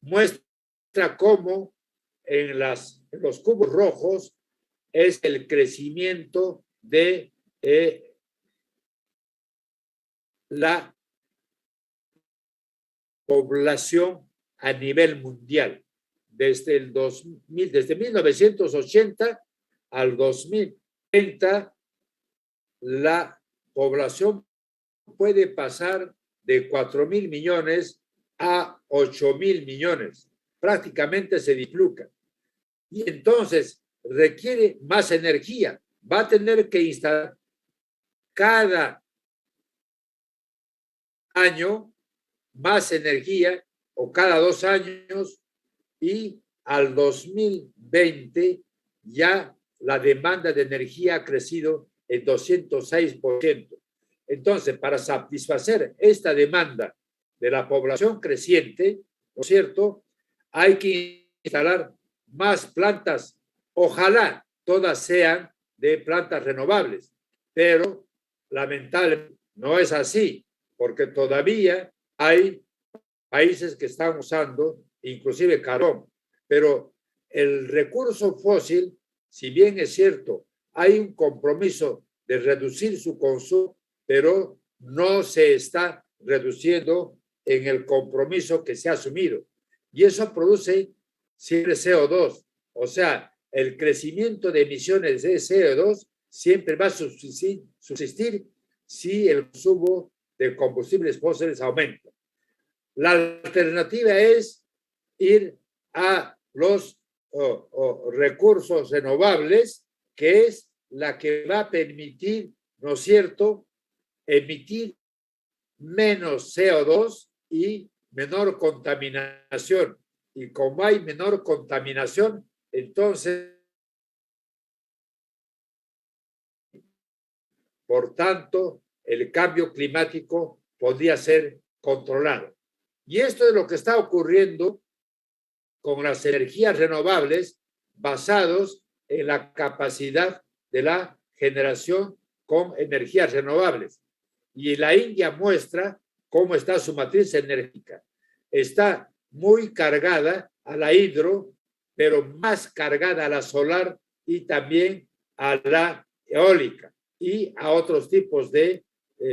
muestra cómo en los cubos rojos es el crecimiento de la población a nivel mundial. Desde 1980 al 2030, la población puede pasar de 4.000 millones a 8.000 millones. Prácticamente se duplica. Y entonces requiere más energía. Va a tener que instalar cada año más energía, o cada 2 años, y al 2020 ya la demanda de energía ha crecido en 206%. Entonces, para satisfacer esta demanda de la población creciente, ¿no es cierto?, hay que instalar más plantas. Ojalá todas sean de plantas renovables, pero lamentablemente no es así, porque todavía hay países que están usando inclusive carbón, pero el recurso fósil, si bien es cierto, hay un compromiso de reducir su consumo, pero no se está reduciendo en el compromiso que se ha asumido. Y eso produce siempre CO2. O sea, el crecimiento de emisiones de CO2 siempre va a subsistir si el consumo de combustibles fósiles aumenta. La alternativa es ir a los recursos renovables, que es la que va a permitir, ¿no es cierto?, emitir menos CO2 y menor contaminación. Y como hay menor contaminación, entonces, por tanto, el cambio climático podría ser controlado. Y esto es lo que está ocurriendo con las energías renovables basados en la capacidad de la generación con energías renovables. Y la India muestra cómo está su matriz energética. Está muy cargada a la hidro, pero más cargada a la solar y también a la eólica y a otros tipos de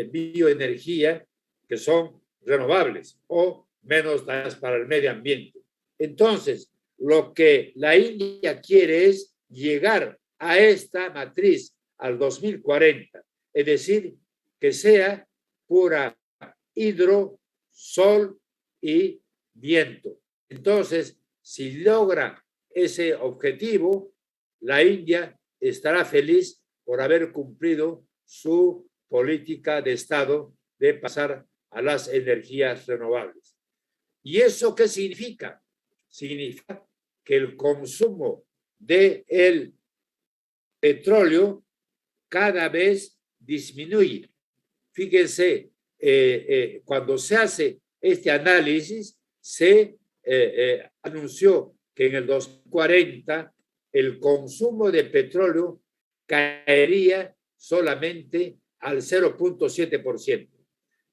bioenergía que son renovables o menos dañadas para el medio ambiente. Entonces, lo que la India quiere es llegar a esta matriz al 2040, es decir, que sea pura hidro, sol y viento. Entonces, si logra ese objetivo, la India estará feliz por haber cumplido su política de Estado de pasar a las energías renovables. ¿Y eso qué significa? Significa que el consumo del petróleo cada vez disminuye. Fíjense, cuando se hace este análisis, se anunció que en el 2040 el consumo de petróleo caería solamente al 0.7%.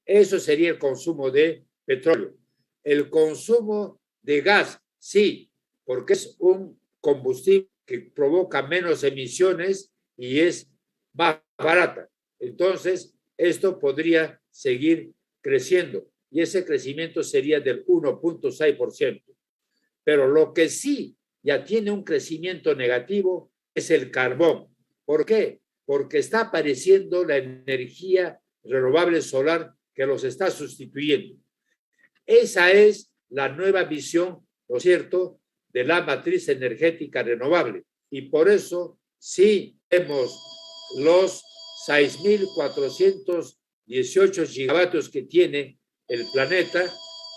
Eso sería el consumo de petróleo. El consumo de gas, sí, porque es un combustible que provoca menos emisiones y es más barata. Entonces, esto podría seguir creciendo y ese crecimiento sería del 1.6%. Pero lo que sí ya tiene un crecimiento negativo es el carbón. ¿Por qué? Porque está apareciendo la energía renovable solar que los está sustituyendo. Esa es la nueva visión, ¿no es cierto?, de la matriz energética renovable. Y por eso sí vemos los 6.418 gigavatios que tiene el planeta,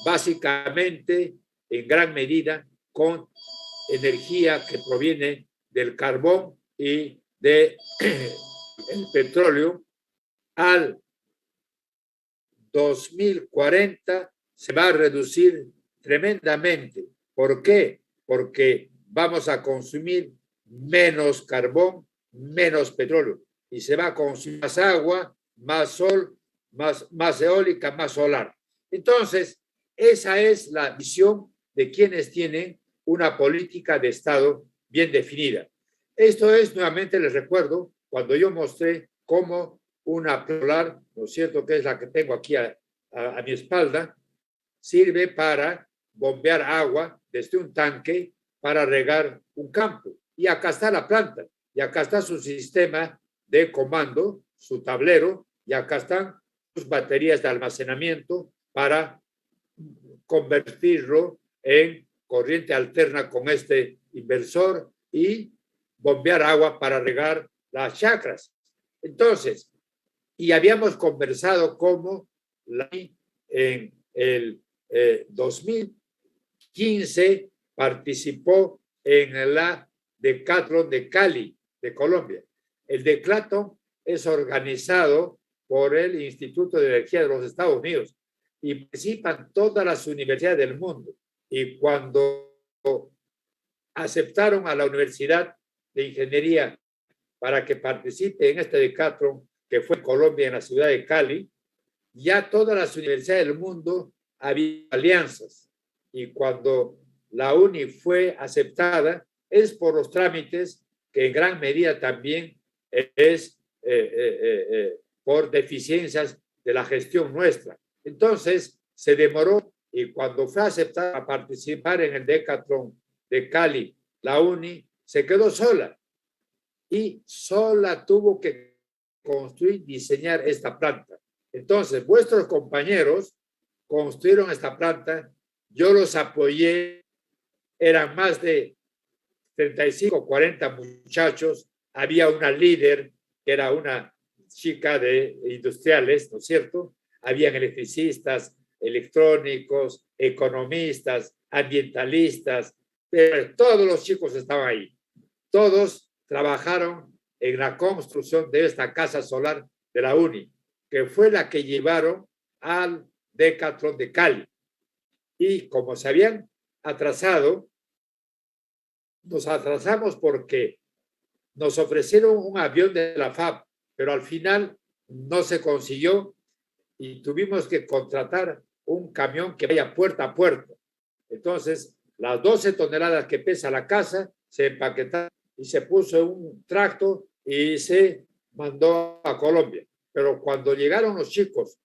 básicamente en gran medida con energía que proviene del carbón y del petróleo. Al 2040 se va a reducir tremendamente. ¿Por qué? Porque vamos a consumir menos carbón, menos petróleo y se va a consumir más agua, más sol, más eólica, más solar. Entonces, esa es la visión de quienes tienen una política de Estado bien definida. Esto es, nuevamente les recuerdo, cuando yo mostré cómo una solar, ¿no es cierto?, que es la que tengo aquí a mi espalda, sirve para bombear agua desde un tanque para regar un campo. Y acá está la planta, y acá está su sistema de comando, su tablero, y acá están sus baterías de almacenamiento para convertirlo en corriente alterna con este inversor y bombear agua para regar las chacras. Entonces, y habíamos conversado cómo en el 2015 participó en la Decathlon de Cali, de Colombia. El Decathlon es organizado por el Instituto de Energía de los Estados Unidos y participan todas las universidades del mundo. Y cuando aceptaron a la Universidad de Ingeniería para que participe en este Decathlon, que fue en Colombia, en la ciudad de Cali, ya todas las universidades del mundo había alianzas. Y cuando la UNI fue aceptada, es por los trámites que en gran medida también es por deficiencias de la gestión nuestra. Entonces, se demoró y cuando fue aceptada a participar en el Decathlon de Cali, la UNI se quedó sola y sola tuvo que construir, diseñar esta planta. Entonces, vuestros compañeros construyeron esta planta, yo los apoyé, eran más de 35, 40 muchachos, había una líder que era una chica de industriales, ¿no es cierto? Habían electricistas, electrónicos, economistas, ambientalistas, todos los chicos estaban ahí. Todos trabajaron en la construcción de esta casa solar de la UNI, que fue la que llevaron al Decathlon de Cali. Y como se habían atrasado, nos atrasamos porque nos ofrecieron un avión de la FAB, pero al final no se consiguió y tuvimos que contratar un camión que vaya puerta a puerta. Entonces, las 12 toneladas que pesa la casa se empaquetaron y se puso en un tracto y se mandó a Colombia. Pero cuando llegaron los chicos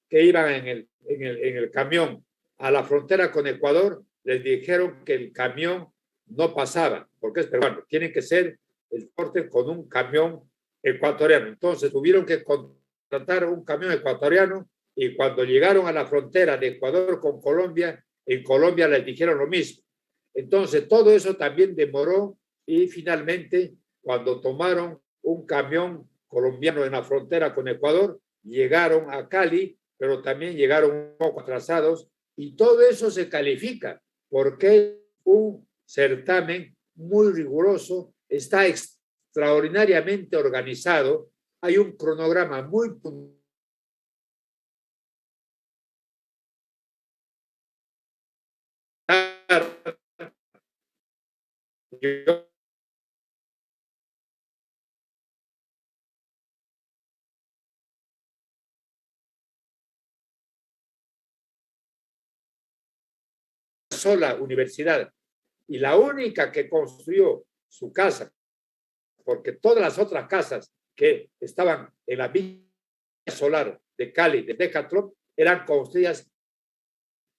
que iban en el camión a la frontera con Ecuador, les dijeron que el camión no pasaba, porque es peruano, tiene que ser el porte con un camión ecuatoriano. Entonces tuvieron que contratar un camión ecuatoriano y cuando llegaron a la frontera de Ecuador con Colombia, en Colombia les dijeron lo mismo. Entonces todo eso también demoró y finalmente cuando tomaron un camión colombiano en la frontera con Ecuador, llegaron a Cali, pero también llegaron un poco atrasados y todo eso se califica porque un certamen muy riguroso, está extraordinariamente organizado, hay un cronograma muy puntual. Sola universidad y la única que construyó su casa, porque todas las otras casas que estaban en la villa solar de Cali, de Decathlon, eran construidas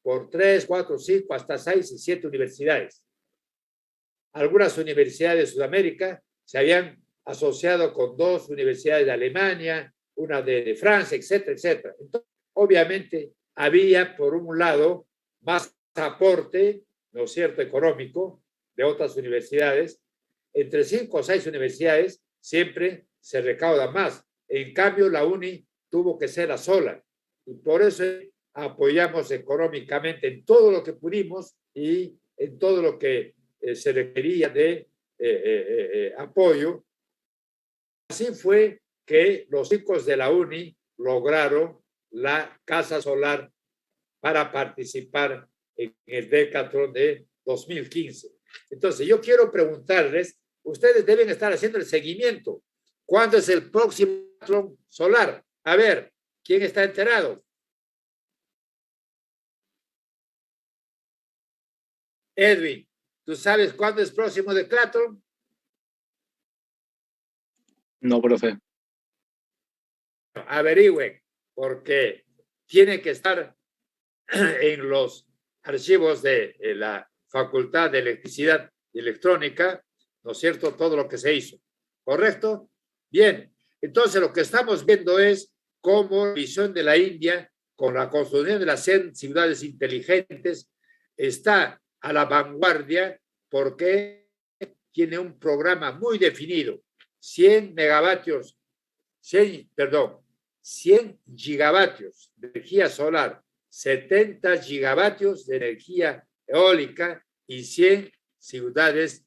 por 3, 4, 5, hasta 6 y 7 universidades. Algunas universidades de Sudamérica se habían asociado con 2 universidades de Alemania, una de Francia, etcétera, etcétera. Entonces, obviamente, había, por un lado, más aporte, ¿no es cierto?, económico de otras universidades. Entre 5 o 6 universidades siempre se recauda más. En cambio, la UNI tuvo que ser a sola. Y por eso apoyamos económicamente en todo lo que pudimos y en todo lo que se requería de apoyo. Así fue que los chicos de la UNI lograron la casa solar para participar en el Decathlon de 2015. Entonces, yo quiero preguntarles, ustedes deben estar haciendo el seguimiento. ¿Cuándo es el próximo Decathlon solar? A ver, ¿quién está enterado? Edwin, ¿tú sabes cuándo es el próximo Decathlon? No, profe. Averigüen, porque tiene que estar en los archivos de la Facultad de Electricidad y Electrónica, ¿no es cierto?, todo lo que se hizo. ¿Correcto? Bien. Entonces, lo que estamos viendo es cómo la visión de la India, con la construcción de las 100 ciudades inteligentes, está a la vanguardia porque tiene un programa muy definido. 100 gigavatios de energía solar, 70 gigavatios de energía eólica y 100 ciudades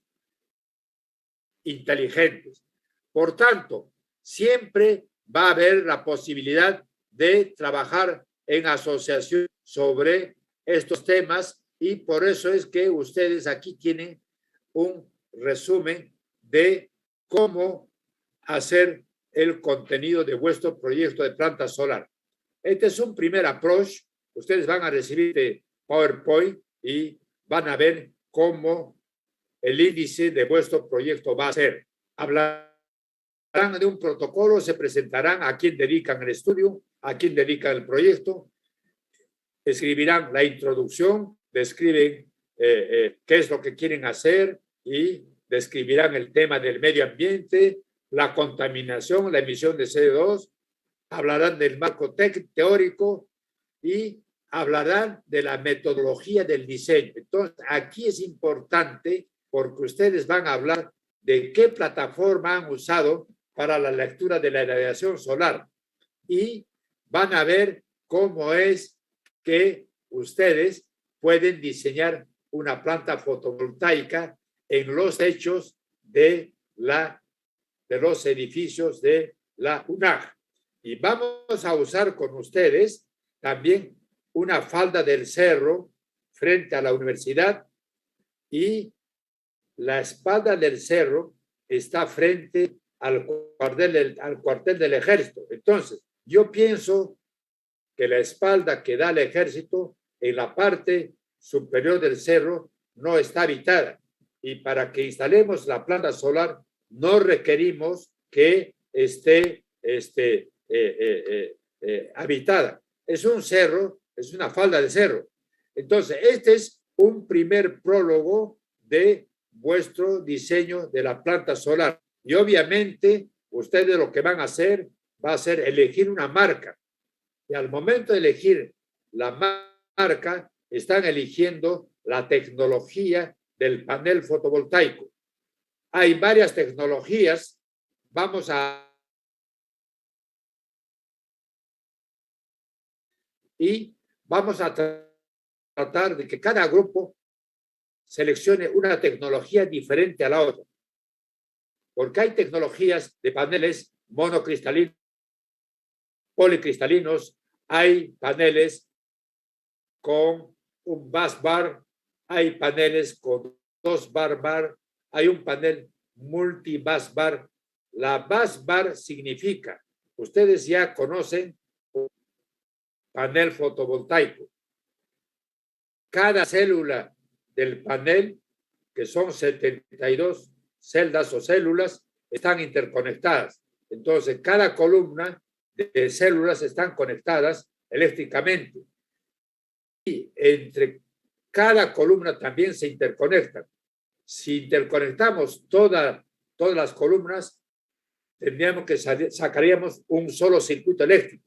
inteligentes. Por tanto, siempre va a haber la posibilidad de trabajar en asociación sobre estos temas y por eso es que ustedes aquí tienen un resumen de cómo hacer el contenido de vuestro proyecto de planta solar. Este es un primer approach ustedes van a recibir de PowerPoint y van a ver cómo el índice de vuestro proyecto va a ser. Hablarán de un protocolo, se presentarán a quién dedican el estudio, a quién dedican el proyecto, escribirán la introducción, describen qué es lo que quieren hacer y describirán el tema del medio ambiente, la contaminación, la emisión de CO2, hablarán del marco teórico y hablarán de la metodología del diseño. Entonces, aquí es importante porque ustedes van a hablar de qué plataforma han usado para la lectura de la radiación solar y van a ver cómo es que ustedes pueden diseñar una planta fotovoltaica en los techos de los edificios de la UNAG. Y vamos a usar con ustedes también una falda del cerro frente a la universidad y la espalda del cerro está frente al cuartel del ejército. Entonces, yo pienso que la espalda que da el ejército en la parte superior del cerro no está habitada. Y para que instalemos la planta solar no requerimos que esté habitada. Es un cerro, es una falda de cerro. Entonces, este es un primer prólogo de vuestro diseño de la planta solar. Y obviamente, ustedes lo que van a hacer va a ser elegir una marca. Y al momento de elegir la marca, están eligiendo la tecnología del panel fotovoltaico. Hay varias tecnologías. Vamos a tratar de que cada grupo seleccione una tecnología diferente a la otra. Porque hay tecnologías de paneles monocristalinos, policristalinos, hay paneles con un busbar, hay paneles con 2 bar, hay un panel multi-busbar. La busbar significa, ustedes ya conocen un panel fotovoltaico. Cada célula del panel, que son 72 celdas o células, están interconectadas. Entonces, cada columna de células están conectadas eléctricamente. Y entre cada columna también se interconectan. Si interconectamos todas las columnas, tendríamos que sacaríamos un solo circuito eléctrico.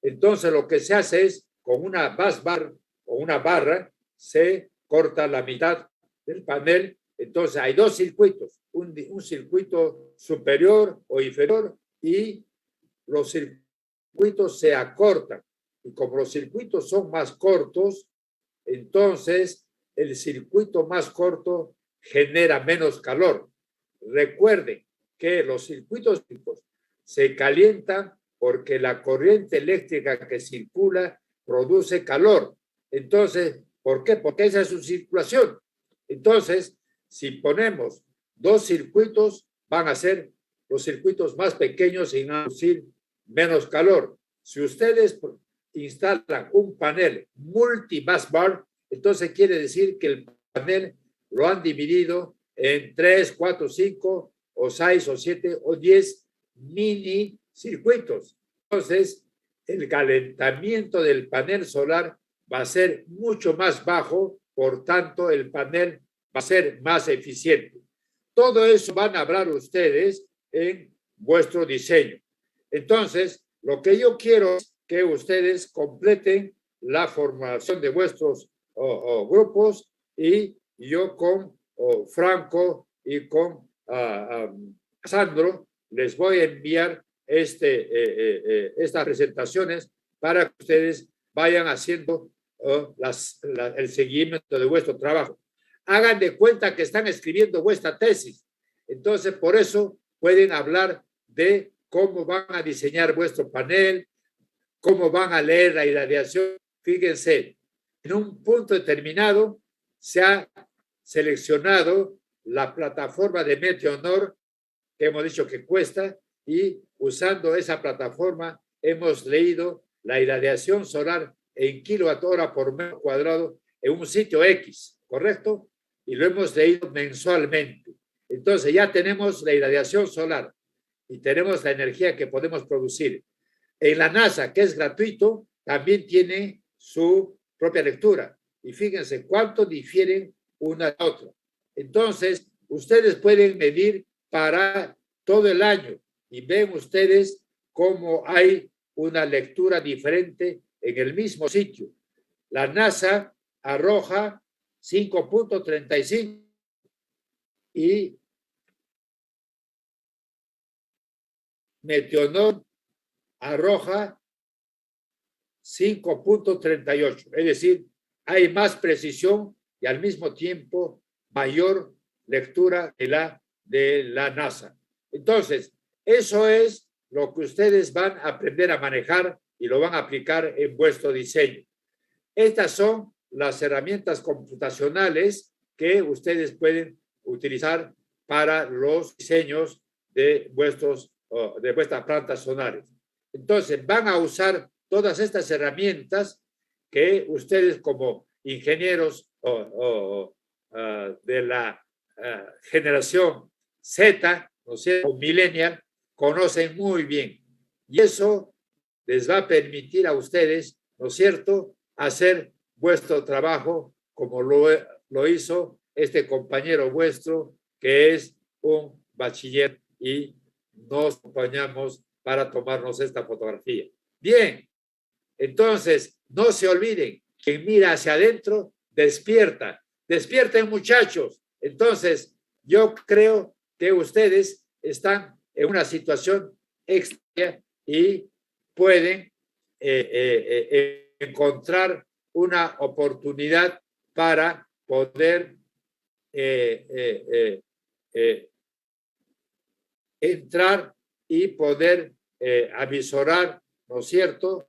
Entonces, lo que se hace es, con una busbar o una barra, se corta la mitad del panel. Entonces, hay 2 circuitos, un circuito superior o inferior, y los circuitos se acortan. Y como los circuitos son más cortos, entonces el circuito más corto genera menos calor. Recuerden que los circuitos se calientan porque la corriente eléctrica que circula produce calor. Entonces, ¿por qué? Porque esa es su circulación. Entonces, si ponemos 2 circuitos, van a ser los circuitos más pequeños y van a producir menos calor. Si ustedes instalan un panel multi-busbar, entonces quiere decir que el panel lo han dividido en 3, 4, 5 o 6 o 7 o 10 mini circuitos. Entonces, el calentamiento del panel solar va a ser mucho más bajo, por tanto, el panel va a ser más eficiente. Todo eso van a hablar ustedes en vuestro diseño. Entonces, lo que yo quiero es que ustedes completen la formación de vuestros grupos, y yo con Franco y con Sandro les voy a enviar estas presentaciones para que ustedes vayan haciendo el seguimiento de vuestro trabajo. Hagan de cuenta que están escribiendo vuestra tesis. Entonces, por eso pueden hablar de cómo van a diseñar vuestro panel, cómo van a leer la irradiación. Fíjense, en un punto determinado se ha seleccionado la plataforma de Meteonor, que hemos dicho que cuesta, y usando esa plataforma hemos leído la irradiación solar en kilowatt-hora por metro cuadrado en un sitio X, ¿correcto? Y lo hemos leído mensualmente. Entonces ya tenemos la irradiación solar y tenemos la energía que podemos producir. En la NASA, que es gratuito, también tiene su propia lectura. Y fíjense cuánto difieren una de otra. Entonces, ustedes pueden medir para todo el año y ven ustedes cómo hay una lectura diferente en el mismo sitio. La NASA arroja 5.35 y Meteonor arroja 5.38, es decir, hay más precisión y al mismo tiempo mayor lectura de la NASA. Entonces, eso es lo que ustedes van a aprender a manejar y lo van a aplicar en vuestro diseño. Estas son las herramientas computacionales que ustedes pueden utilizar para los diseños de vuestras plantas solares. Entonces, van a usar todas estas herramientas que ustedes como ingenieros de la generación Z, ¿no es cierto?, o millennial, conocen muy bien. Y eso les va a permitir a ustedes, ¿no es cierto?, hacer vuestro trabajo como lo hizo este compañero vuestro, que es un bachiller, y nos acompañamos para tomarnos esta fotografía. Bien, entonces no se olviden, quien mira hacia adentro despierta. Despierten, muchachos. Entonces, yo creo que ustedes están en una situación extra y pueden encontrar una oportunidad para poder entrar y poder avisorar, ¿no es cierto?,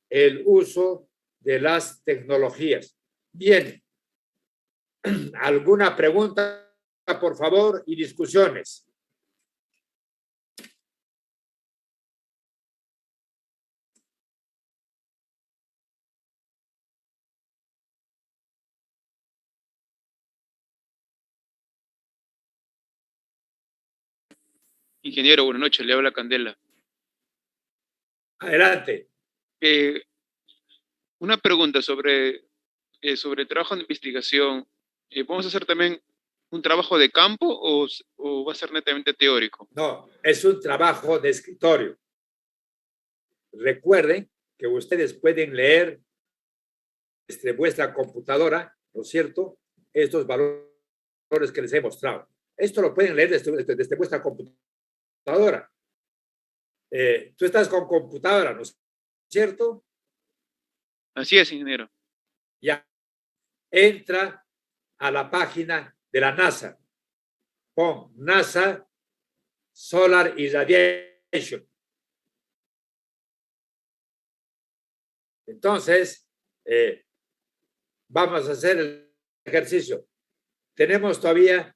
el uso de las tecnologías. Bien, ¿alguna pregunta, por favor, y discusiones? Ingeniero, buenas noches, le habla Candela. Adelante. Una pregunta sobre el trabajo de investigación. ¿Vamos a hacer también un trabajo de campo o va a ser netamente teórico? No, es un trabajo de escritorio. Recuerden que ustedes pueden leer desde vuestra computadora, ¿no es cierto?, estos valores que les he mostrado. Esto lo pueden leer desde vuestra computadora. Tú estás con computadora, ¿no es cierto? Así es, ingeniero. Ya. Entra a la página de la NASA. Pon NASA Solar Irradiation. Entonces, vamos a hacer el ejercicio. Tenemos todavía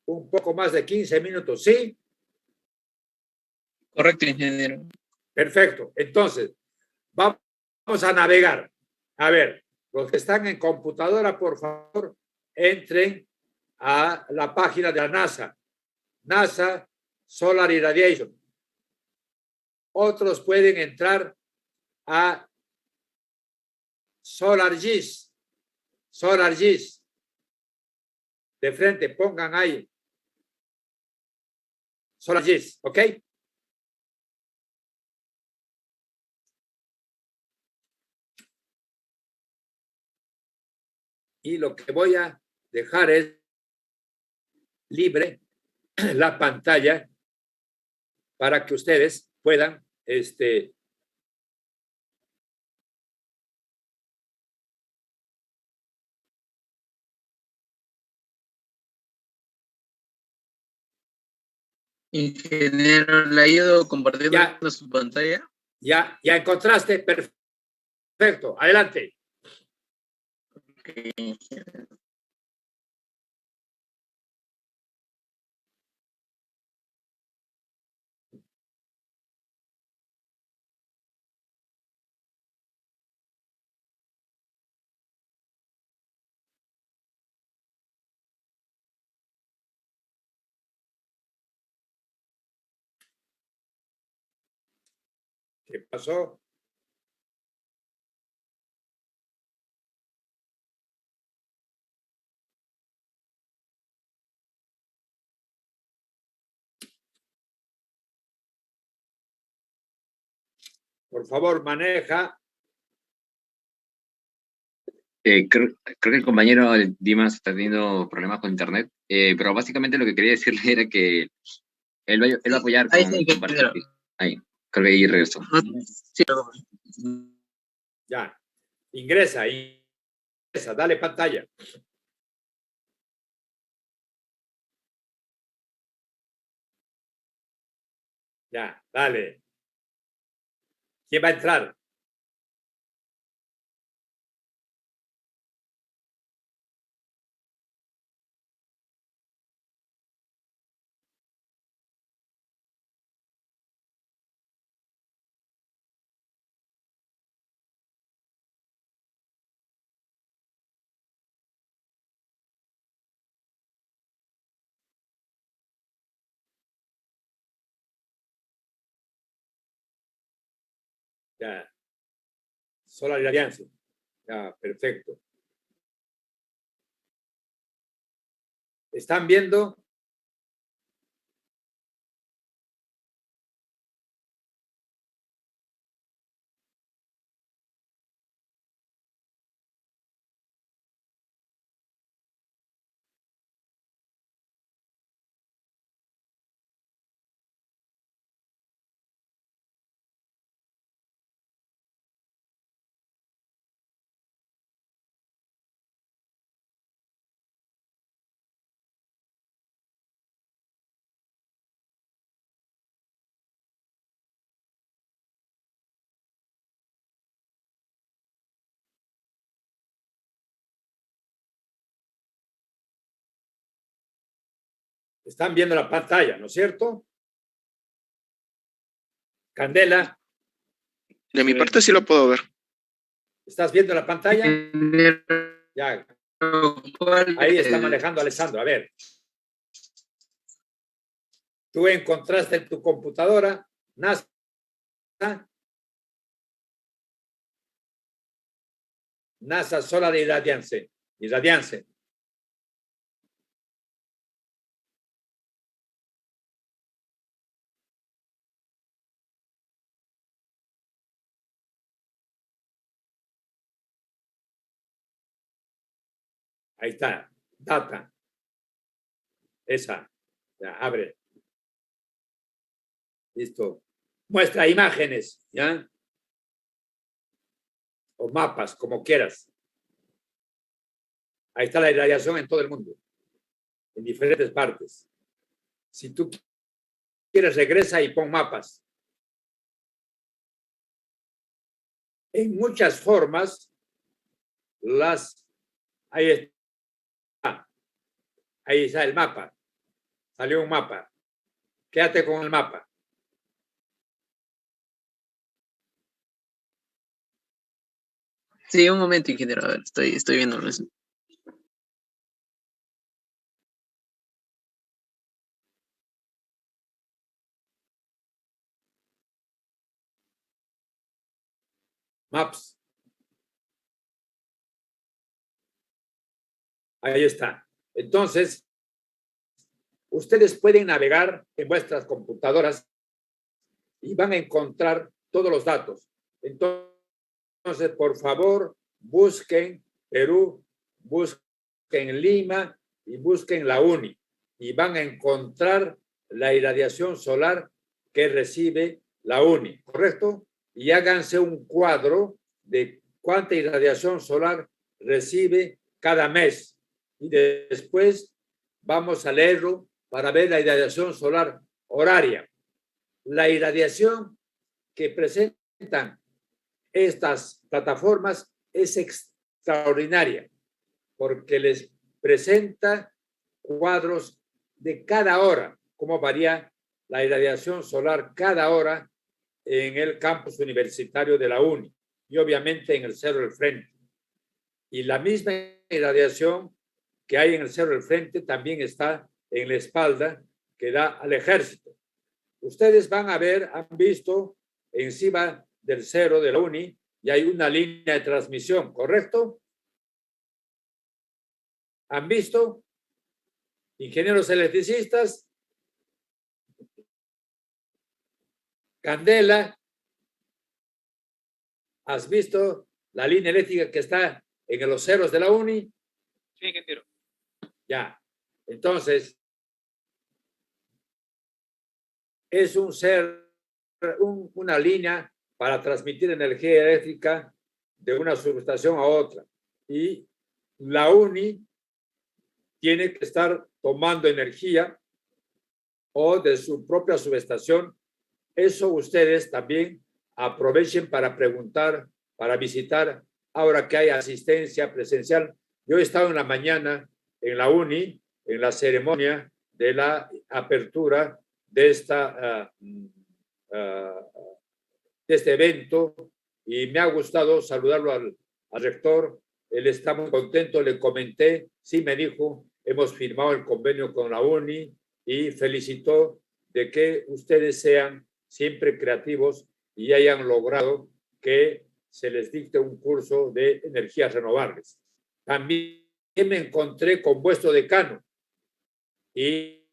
un poco más de 15 minutos, ¿sí? Correcto, ingeniero. Perfecto. Entonces, vamos a navegar. A ver, los que están en computadora, por favor, entren a la página de la NASA. NASA Solar Irradiation. Otros pueden entrar a SolarGIS. SolarGIS. De frente, pongan ahí. SolarGIS, ¿ok? Y lo que voy a dejar es libre la pantalla para que ustedes puedan Ingeniero, ¿le ha ido compartiendo ya, su pantalla? ya encontraste, perfecto, adelante. Okay. ¿Qué pasó? Por favor, maneja. Creo que el compañero Dimas está teniendo problemas con internet, pero básicamente lo que quería decirle era que él va a apoyar Ahí con está, parte. Ahí, creo que ahí regresó. Sí, Ya. Ingresa. Dale pantalla. Ya, dale. ¿Quién va a entrar? Ya. Solar y Alianza. Ya, perfecto. ¿Están viendo? Están viendo la pantalla, ¿no es cierto? Candela, De mi parte sí lo puedo ver. ¿estás viendo la pantalla? Ya, ahí está manejando Alessandro. A ver. Tú encontraste en tu computadora NASA. NASA Solar y Radiance. Ahí está. Data. Esa. Ya, abre. Listo. Muestra imágenes, ¿ya? O mapas, como quieras. Ahí está la irradiación en todo el mundo, en diferentes partes. Si tú quieres, regresa y pon mapas. En muchas formas, ahí está. Ahí está el mapa. Salió un mapa. Quédate con el mapa. sí, un momento, ingeniero. A ver, estoy viéndolo. Maps. Ahí está. Entonces, ustedes pueden navegar en vuestras computadoras y van a encontrar todos los datos. Entonces, por favor, busquen Perú, busquen Lima y busquen la UNI y van a encontrar la irradiación solar que recibe la UNI, ¿correcto? Y háganse un cuadro de cuánta irradiación solar recibe cada mes. Y después vamos a leerlo para ver la irradiación solar horaria. La irradiación que presentan estas plataformas es extraordinaria porque les presenta cuadros de cada hora, cómo varía la irradiación solar cada hora en el campus universitario de la UNI y obviamente en el Cerro del Frente. Y la misma irradiación que hay en el Cerro del Frente también está en la espalda que da al ejército. Ustedes van a ver, han visto encima del cero de la UNI y hay una línea de transmisión, ¿correcto? ¿Han visto? Ingenieros electricistas, Candela, ¿has visto la línea eléctrica que está en los ceros de la UNI? Sí, ingeniero. Ya. Entonces, es una línea para transmitir energía eléctrica de una subestación a otra. Y la UNI tiene que estar tomando energía o de su propia subestación. Eso ustedes también aprovechen para preguntar, para visitar, ahora que hay asistencia presencial. Yo he estado en la mañana en la UNI, en la ceremonia de la apertura de este evento y me ha gustado saludarlo al rector. Él está muy contento, le comenté, sí me dijo, hemos firmado el convenio con la UNI y felicitó de que ustedes sean siempre creativos y hayan logrado que se les dicte un curso de energías renovables. También me encontré con vuestro decano y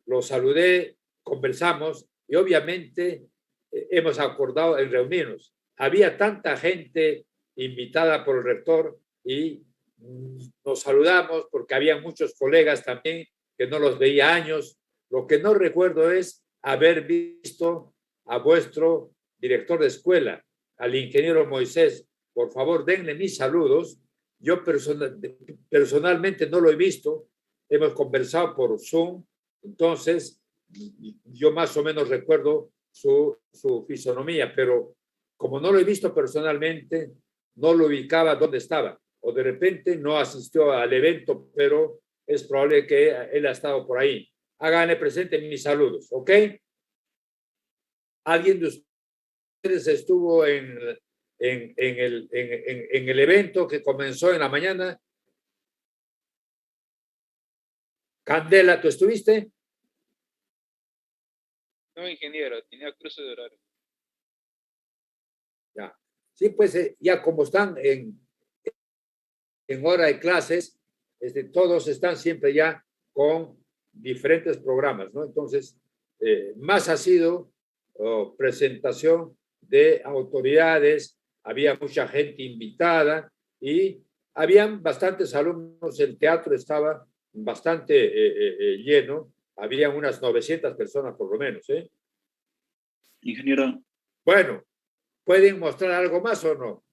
lo saludé, conversamos y obviamente hemos acordado en reunirnos. Había tanta gente invitada por el rector y nos saludamos porque había muchos colegas también que no los veía años. Lo que no recuerdo es haber visto a vuestro director de escuela, al ingeniero Moisés. Por favor, denle mis saludos. Yo personalmente no lo he visto. Hemos conversado por Zoom. Entonces, yo más o menos recuerdo su fisonomía, pero como no lo he visto personalmente, no lo ubicaba dónde estaba. O de repente no asistió al evento, pero es probable que él ha estado por ahí. Háganle presente mis saludos, ¿ok? ¿Alguien de ustedes estuvo en el evento que comenzó en la mañana? Candela, ¿tú estuviste? No, ingeniero, tenía cruce de horario. Ya. Sí, pues ya como están en hora de clases, todos están siempre ya con diferentes programas, ¿no? Entonces, más ha sido presentación de autoridades, había mucha gente invitada y habían bastantes alumnos, el teatro estaba bastante lleno, había unas 900 personas por lo menos, ¿eh? Ingeniero, Bueno, ¿pueden mostrar algo más o no?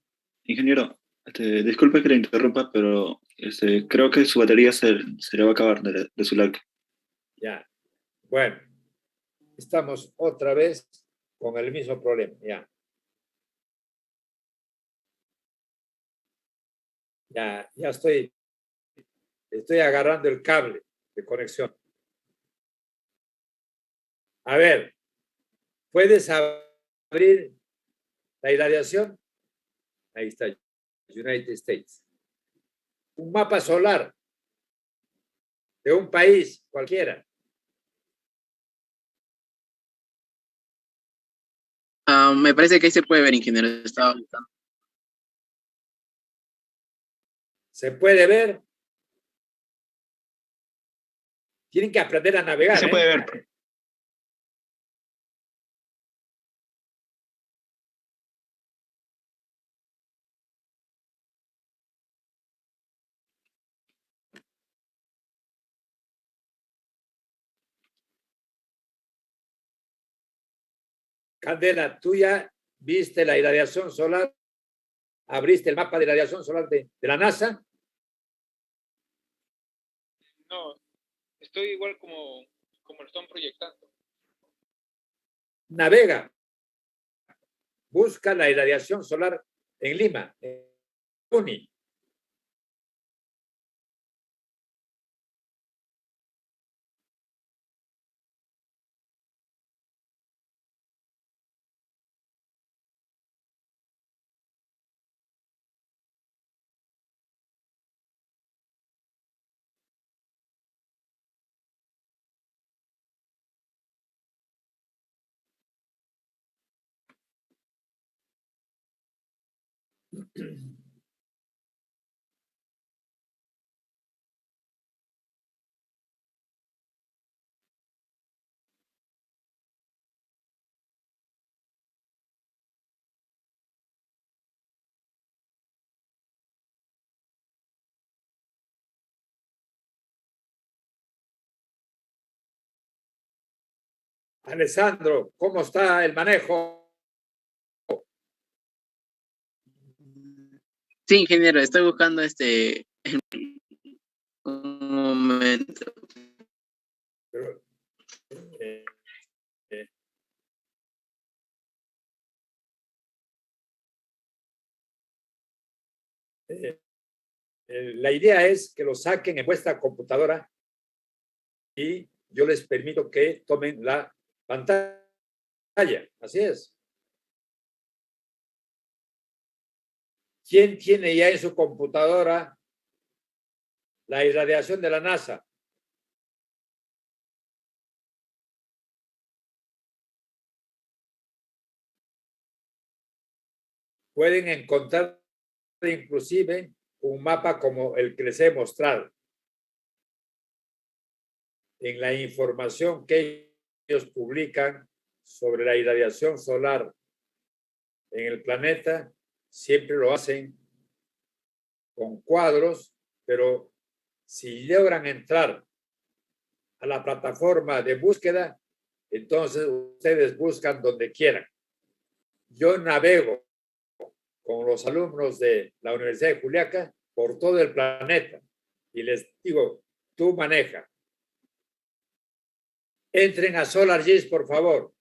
ingeniero, disculpe que le interrumpa, pero creo que su batería se le va a acabar de su lado. Ya. Bueno, estamos otra vez con el mismo problema. Ya. Ya estoy agarrando el cable de conexión. A ver, ¿puedes abrir la irradiación? Ahí está, United States. Un mapa solar de un país cualquiera. Me parece que ahí se puede ver, ingeniero. Estaba buscando. ¿Se puede ver? Tienen que aprender a navegar. Se puede ver. Candela, ¿tú ya viste la irradiación solar? ¿Abriste el mapa de irradiación solar de la NASA? No, estoy igual como lo están proyectando. Navega. Busca la irradiación solar en Lima, en UNI. Alessandro, ¿cómo está el manejo? Sí, ingeniero, estoy buscando un momento. Pero, eh, eh, eh, la idea es que lo saquen en vuestra computadora y yo les permito que tomen la pantalla. Así es. ¿Quién tiene ya en su computadora la irradiación de la NASA? Pueden encontrar inclusive un mapa como el que les he mostrado. En la información que ellos publican sobre la irradiación solar en el planeta, siempre lo hacen con cuadros, pero si logran entrar a la plataforma de búsqueda, entonces ustedes buscan donde quieran. Yo navego con los alumnos de la Universidad de Juliaca por todo el planeta y les digo, tú maneja. Entren a SolarGIS, por favor.